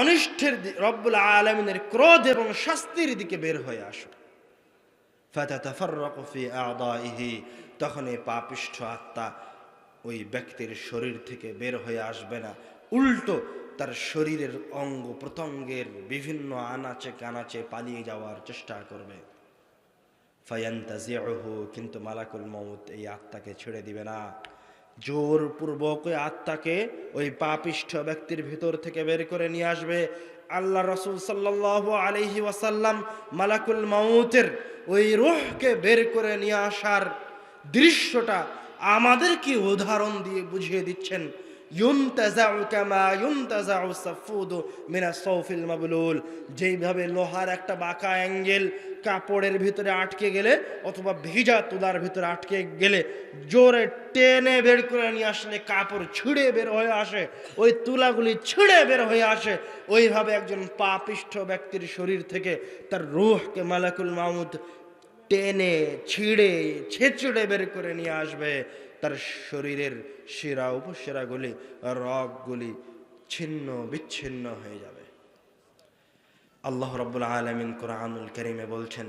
অনিষ্টের, রব্বুল আলামিনের ক্রোধ এবং শাস্তির দিকে বের হয়ে আসো। ফাতাতাফাররাকু ফি আ'দাইহি, তখন এই পাপিষ্ঠ আত্মা ওই ব্যক্তির শরীর থেকে বের হয়ে আসবে না, উল্টো তার শরীরের অঙ্গ প্রত্যঙ্গের বিভিন্ন আনাচে কানাচে পালিয়ে যাওয়ার চেষ্টা করবে। ফায়ান্তাজিউহু, কিন্তু মালাকুল মউত এই আত্মাকে ছেড়ে দিবে না, জোরপূর্বক ওই আত্মাকে ওই পাপিষ্ঠ ব্যক্তির ভিতর থেকে বের করে নিয়ে আসবে। আল্লাহ রাসূল সাল্লাল্লাহু আলাইহি ওয়াসাল্লাম মালাকুল মউতের ওই রূহকে বের করে নিয়ে আসার দৃশ্যটা আমাদেরকে উদাহরণ দিয়ে বুঝিয়ে দিচ্ছেন। ইউনতাজাউ কামা ইউনতাজাউ সাফুদু মিনাস সাউফিল মাবলুল, যেইভাবে লোহার একটা বাঁকা অ্যাঙ্গেল কাপড়ের ভিতরে আটকে গেলে অথবা ভিজা তুলার ভিতরে আটকে গেলে জোরে টেনে বের করে নিয়ে আসলে কাপড় ছিঁড়ে বের হয়ে আসে, ওই তুলাগুলি ছিঁড়ে বের হয়ে আসে, ওইভাবে একজন পাপিষ্ঠ ব্যক্তির শরীর থেকে তার রূহকে মালাকুল মউত টেনে ছিঁড়ে ছেঁচড়ে বের করে নিয়ে আসবে। তার শরীরের শিরা উপশিরাগুলি, রগগুলি ছিন্ন বিচ্ছিন্ন হয়ে যাবে। আল্লাহ রাব্বুল আলামিন কুরআনুল কারীমে বলছেন,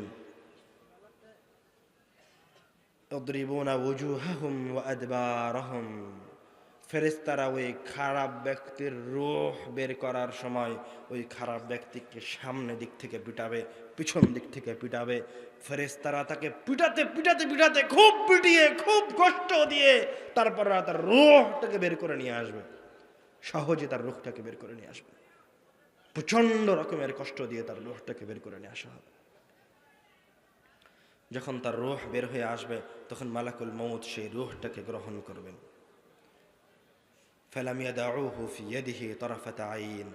ইদরিবুনা ওয়ুজুহাহুম ওয়া আদবারহুম, ফেরেশতারা ওই খারাপ ব্যক্তির রূহ বের করার সময় ওই খারাপ ব্যক্তিকে সামনে দিক থেকে পিটাবে, পিছন দিক থেকে পিটাবে। ফেরেশতারা তাকে পিটাতে পিটাতে পিটাতে খুব পিটিয়ে খুব কষ্ট দিয়ে তারপর তার রূহটাকে বের করে নিয়ে আসবে, সহজে তার রূহটাকে বের করে নিয়ে আসবে। প্রচন্ড রকমের কষ্ট দিয়ে তার রূহটাকে বের করে নিয়ে আসা হবে। যখন তার রূহ বের হয়ে আসবে, তখন মালাকুল মউত সেই রূহটাকে গ্রহণ করবেন। ফালাম ইয়াদাউহু ফি ইয়াদিহি তারাফাতা আইন,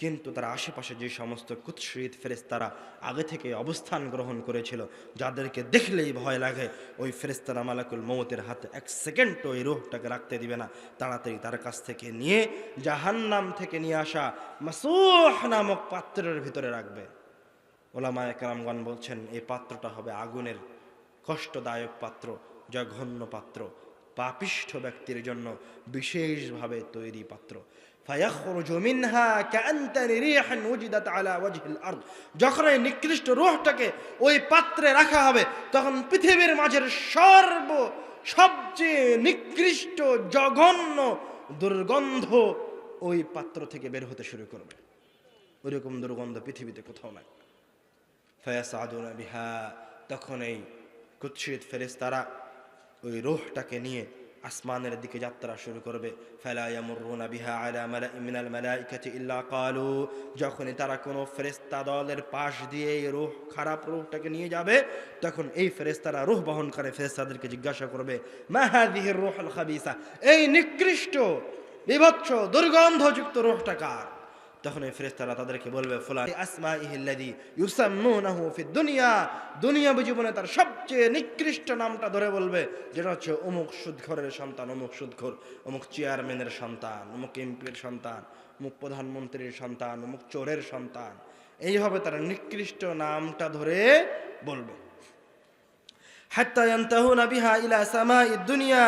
কিন্তু তার আশেপাশে যে সমস্ত কুৎসিত ফেরেশতারা আগে থেকে অবস্থান গ্রহণ করেছিল, যাদেরকে দেখলেই ভয় লাগে, ওই ফেরেশতারা মালাকুল মউতের হাতে এক সেকেন্ড ওই রূহটাকে রাখতে দিবে না, তাড়াতাড়ি তার কাছ থেকে নিয়ে জাহান্নাম থেকে নিয়ে আসা মাসূহ নামক পাত্রের ভিতরে রাখবে। ওলামায়ে কেরামগণ বলছেন, এই পাত্রটা হবে আগুনের কষ্টদায়ক পাত্র, জঘন্য পাত্র, পাপিষ্ঠ ব্যক্তির জন্য বিশেষভাবে তৈরি পাত্র। ফায়াখরুজু মিনহা কাআনতানি রিহান ওয়াজিদাত আলা ওয়াজহিল আরদ, যখন এই নিকৃষ্ট রূহটাকে ওই পাত্রে রাখা হবে, তখন পৃথিবীর মাঝের সবচেয়ে নিকৃষ্ট জঘন্য দুর্গন্ধ ওই পাত্র থেকে বের হতে শুরু করবে। ওইরকম দুর্গন্ধ পৃথিবীতে কোথাও নাই। ফায়াসাদুনা বিহা, তখন এই কুৎসিত ফেরেশতারা ওই রূহটাকে নিয়ে আসমানের দিকে যাত্রা শুরু করবে। ফালা ইয়ামুরুনা বিহা আলা মালাইন মিনাল মালাইকাতি ইল্লা ক্বালু, যখনই তারা কোনো ফেরেশতা দলের পাশ দিয়ে এই রূহ, খারাপ রূহটাকে নিয়ে যাবে, তখন এই ফেরেশতারা রূহ বহন করে ফেরেশতাদেরকে জিজ্ঞাসা করবে, মা হাযিহির রূহুল খাবিসা, এই নিকৃষ্ট বিভৎস দুর্গন্ধযুক্ত রূহটা কার? তখন এই ফেরেশতারা তাদেরকে বলবে, ফুলান আসমাইহিল্লাযী ইউসাম্মুনাহু ফিদ দুনিয়া, দুনিয়াবী জীবনে তার সবচেয়ে নিকৃষ্ট নামটা ধরে বলবে, যেটা হচ্ছে অমুক সুদখোরের সন্তান, অমুক সুদখোর, অমুক চেয়ারম্যানের সন্তান, অমুক এমপির সন্তান, অমুক প্রধানমন্ত্রীর সন্তান, অমুক চোরের সন্তান। এইভাবে তারা নিকৃষ্ট নামটা ধরে বলবে। হাত্তা ইয়ানতাহুনা বিহা ইলা সামাইদ দুনিয়া,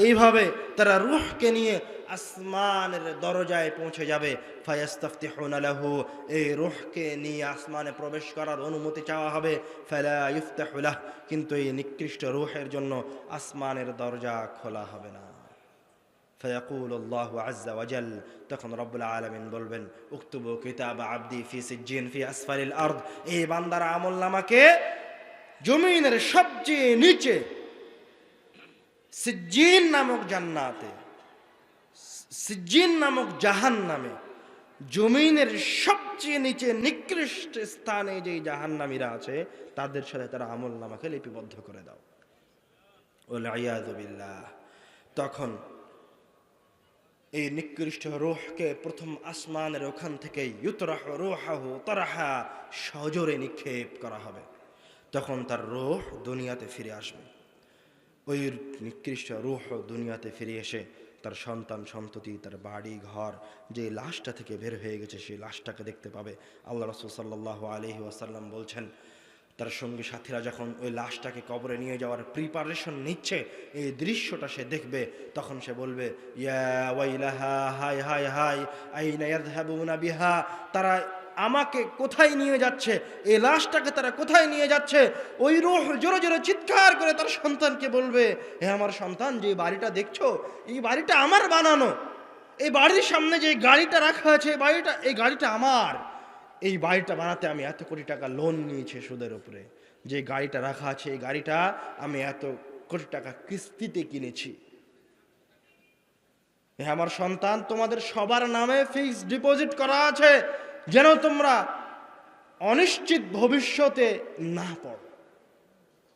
এইভাবে তারা রূহকে নিয়ে আসমানের দরজায় পৌঁছে যাবে। ফায়াস্তাফতিহুনা লাহু, এই রূহকে নিয়ে আসমানে প্রবেশ করার অনুমতি চাওয়া হবে। ফালা ইফতাহু লাহ, কিন্তু এই নিকৃষ্ট রূহের জন্য আসমানের দরজা খোলা হবে না। ফায়াকুলু আল্লাহু আযজা ওয়া জাল, তখন রব্বুল আলামিন বলবেন, উকতুবু কিতাব আবদি ফি সিজ্জিন ফি আসফালিল আরদ, এই বান্দার আমলনামাকে জমিনের সবচেয়ে নিচে সিজ্জিন নামক জান্নাতে, সিজ্জিন নামক জাহান্নামে, জমিনের সবচেয়ে নিচে নিকৃষ্ট স্থানে যেই জাহান্নামীরা আছে তাদের সাথে তারা আমলনামাকে লিপিবদ্ধ করে দাও। ওয়াল ইয়াযু বিল্লাহ। তখন এই নিকৃষ্ট রূহকে প্রথম আসমানের ওখান থেকে ইউতরাহ রূহাহু তারহা, সজোরে নিক্ষেপ করা হবে। তখন তার রূহ দুনিয়াতে ফিরে আসবে। ওই নিকৃষ্ট রূহ দুনিয়াতে ফিরে এসে তার সন্তান সন্ততি, তার বাড়ি ঘর, যে লাশটা থেকে বের হয়ে গেছে সেই লাশটাকে দেখতে পাবে। আল্লাহ রাসূল সাল্লাল্লাহু আলাইহি ওয়াসাল্লাম বলছেন, তার সঙ্গী সাথীরা যখন ওই লাশটাকে কবরে নিয়ে যাওয়ার প্রিপারেশন নিচ্ছে, এই দৃশ্যটা সে দেখবে, তখন সে বলবে, ইয়া ওয়াইলাহা, হাই হাই হাই, আইনা ইয়াযহাবুনা বিহা, তারা আমাকে কোথায় নিয়ে যাচ্ছে, এই লাশটাকে তারা কোথায় নিয়ে যাচ্ছে। ওই রূহ জোরে জোরে চিৎকার করে তার সন্তানকে বলবে, হে আমার সন্তান, যে বাড়িটা দেখছো এই বাড়িটা আমার বানানো, এই বাড়ির সামনে যে গাড়িটা রাখা আছে এই গাড়িটা আমার, এই বাড়িটা বানাতে আমি এত কোটি টাকা লোন নিয়েছি সুদের উপরে, যে গাড়িটা রাখা আছে এই গাড়িটা আমি এত কোটি টাকা কিস্তিতে কিনেছি। আমার সন্তান, তোমাদের সবার নামে ফিক্সড ডিপোজিট করা আছে, যেন তোমরা অনিশ্চিত ভবিষ্যতে না পড়ো,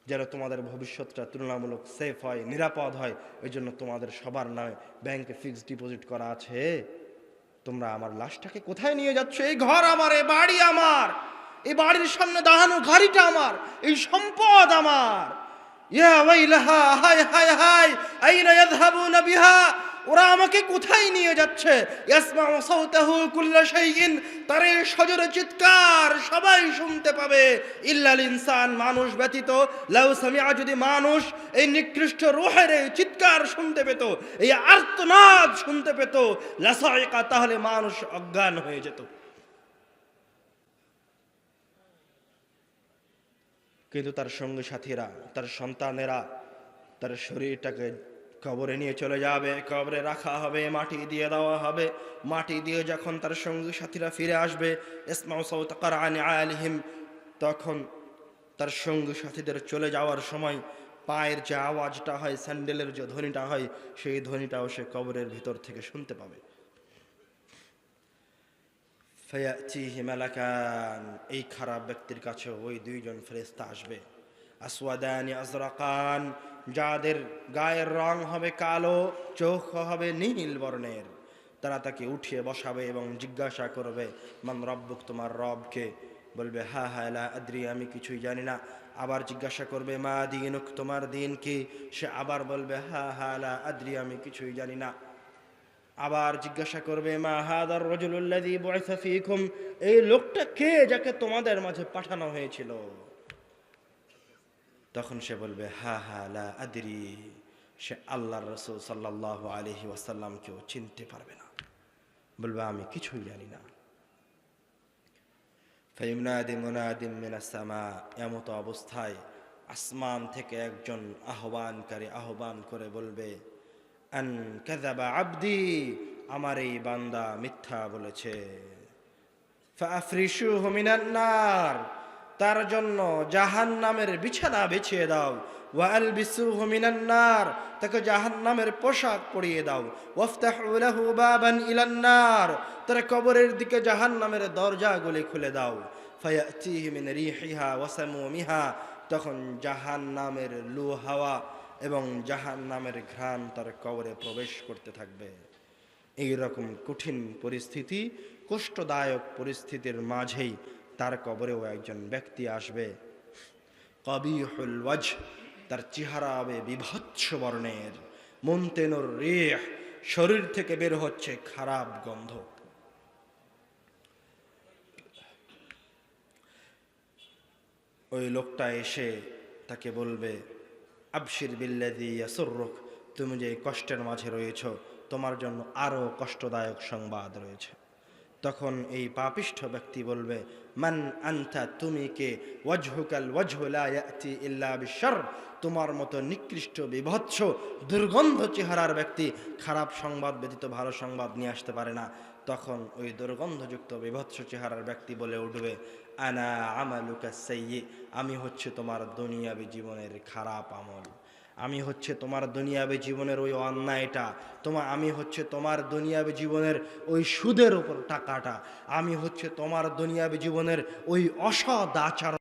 যেন তোমাদের ভবিষ্যৎটা তুলনামূলক সেফ হয়, নিরাপদ হয়। ওই জন্য তোমাদের সবার নামে ব্যাংকে ফিক্সড ডিপোজিট করা আছে। তোমরা আমার লাশটাকে কোথায় নিয়ে যাচ্ছ? এই ঘর আমার, এই বাড়ি আমার, এই বাড়ির সামনে দাঁড়ানো গাড়িটা আমার, এই সম্পদ আমার। ইয়া ওয়াইলাহা, হায় হায় হায়, আইনা ইয়াযহাবুনা বিহা, ওরা আমাকে কোথায় নিয়ে যাচ্ছে। ইয়াসমাউ সাওতাহু কুল্লু শাইইন, তার এই সজোরে চিৎকার সবাই শুনতে পাবে, ইল্লাল ইনসান, মানুষ ব্যতীত। লাউ সামিআ, যদি মানুষ এই নিকৃষ্ট রূহের এই চিৎকার শুনতে পেত, এই আর্তনাদ শুনতে পেত, লাসাইকা, তাহলে মানুষ অজ্ঞান হয়ে যেত। কিন্তু তার সঙ্গী সাথীরা, তার সন্তানেরা তার শরীরটাকে কবরে নিয়ে চলে যাবে, কবরে রাখা হবে, মাটি দিয়ে দেওয়া হবে। মাটি দিয়ে যখন তার সঙ্গী সাথীরা ফিরে আসবে, ইসমাউ সাওতা কারআনি আলিহিম, তখন তার সঙ্গী সাথীদের চলে যাওয়ার সময় পায়ের যে আওয়াজটা হয়, স্যান্ডেলের যে ধ্বনিটা হয়, সেই ধ্বনিটাও সে কবরের ভিতর থেকে শুনতে পাবে। ফায়াতিহি মালাকান, এই খারাপ ব্যক্তির কাছে ওই দুইজন ফেরেশতা আসবে। আসওয়াদানি আজরাকান, যাদের গায়ের রং হবে কালো, চোখ হবে নীল বর্ণের। তারা তাকে উঠিয়ে বসাবে এবং জিজ্ঞাসা করবে, মান রব্বুক, তোমার রবকে? বলবে, হা হা লা আদ্রি, আমি কিছুই জানি না। আবার জিজ্ঞাসা করবে, মা দীনুক, তোমার দিন কি? সে আবার বলবে, হা হা লা আদ্রি, আমি কিছুই জানি না। আবার জিজ্ঞাসা করবে, মা হাদার রাজুলুল্লাযী বুইসা ফীকুম, এই লোকটা কে যাকে তোমাদের মাঝে পাঠানো হয়েছিল? তখন সে বলবে, হা হা লা আদরি, সে আল্লাহর রাসূল সাল্লাল্লাহু আলাইহি ওয়াসাল্লামকেও চিনতে পারবে না, বলবে আমি কিছুই জানি না। ফায়ুনাদি মুনাদিম মিনাস সামা, এমত অবস্থায় আসমান থেকে একজন আহ্বানকারী আহ্বান করে বলবে, আন কাযাবা আবদি, আমার এই বান্দা মিথ্যা বলেছে। ফাআফরিশুহু মিনান নার, তার জন্য জাহান্নামের বিছানা বিছিয়ে দাও। ওয়া আলবিসুহু মিনান নার, তাকে জাহান্নামের পোশাক পরিয়ে দাও। ওয়াফতাহু লাহু বাবান ইলান নার, তার কবরের দিকে জাহান্নামের দরজাগুলি খুলে দাও। ফায়াতিহি মিন রিহিহা ওয়া সামুমিহা, তখন জাহান্নামের লু হাওয়া এবং জাহান্নামের ঘ্রাণ তার কবরে প্রবেশ করতে থাকবে। এই রকম কঠিন পরিস্থিতি, কষ্টদায়ক পরিস্থিতির মাঝেই তার কবরেও একজন ব্যক্তি আসবে। কবিহুল ওয়াজহ, তার চেহারা হবে বিভৎস বর্ণের। মুনতিনুর রিহ, শরীর থেকে বের হচ্ছে খারাপ গন্ধ। ওই লোকটা এসে তাকে বলবে, আবশির বিল্লাযী ইয়াসুররুক, তুমি যে কষ্টের মাঝে রয়েছো তোমার জন্য আরও কষ্টদায়ক সংবাদ রয়েছে। তখন এই পাপিষ্ঠ ব্যক্তি বলবে, মান আনতা, তুমি কে? ওয়াজহুকাল ওয়াজহু লা ইয়াতি ইল্লা বিশর, তোমার মতো নিকৃষ্ট বিভৎস দুর্গন্ধ চেহারার ব্যক্তি খারাপ সংবাদ ব্যতীত ভালো সংবাদ নিয়ে আসতে পারে না। তখন ওই দুর্গন্ধযুক্ত বিভৎস চেহারার ব্যক্তি বলে উঠবে, আনা আমালুকা সাইয়্যি, আমি হচ্ছে তোমার দুনিয়াবী জীবনের খারাপ আমল, আমি হচ্ছে তোমার দুনিয়াবী জীবনের ওই অন্যায়টা, আমি হচ্ছে তোমার দুনিয়াবী জীবনের ওই সুদের উপর টাকাটা, আমি হচ্ছে তোমার দুনিয়াবী জীবনের ওই অসৎ আচরণ।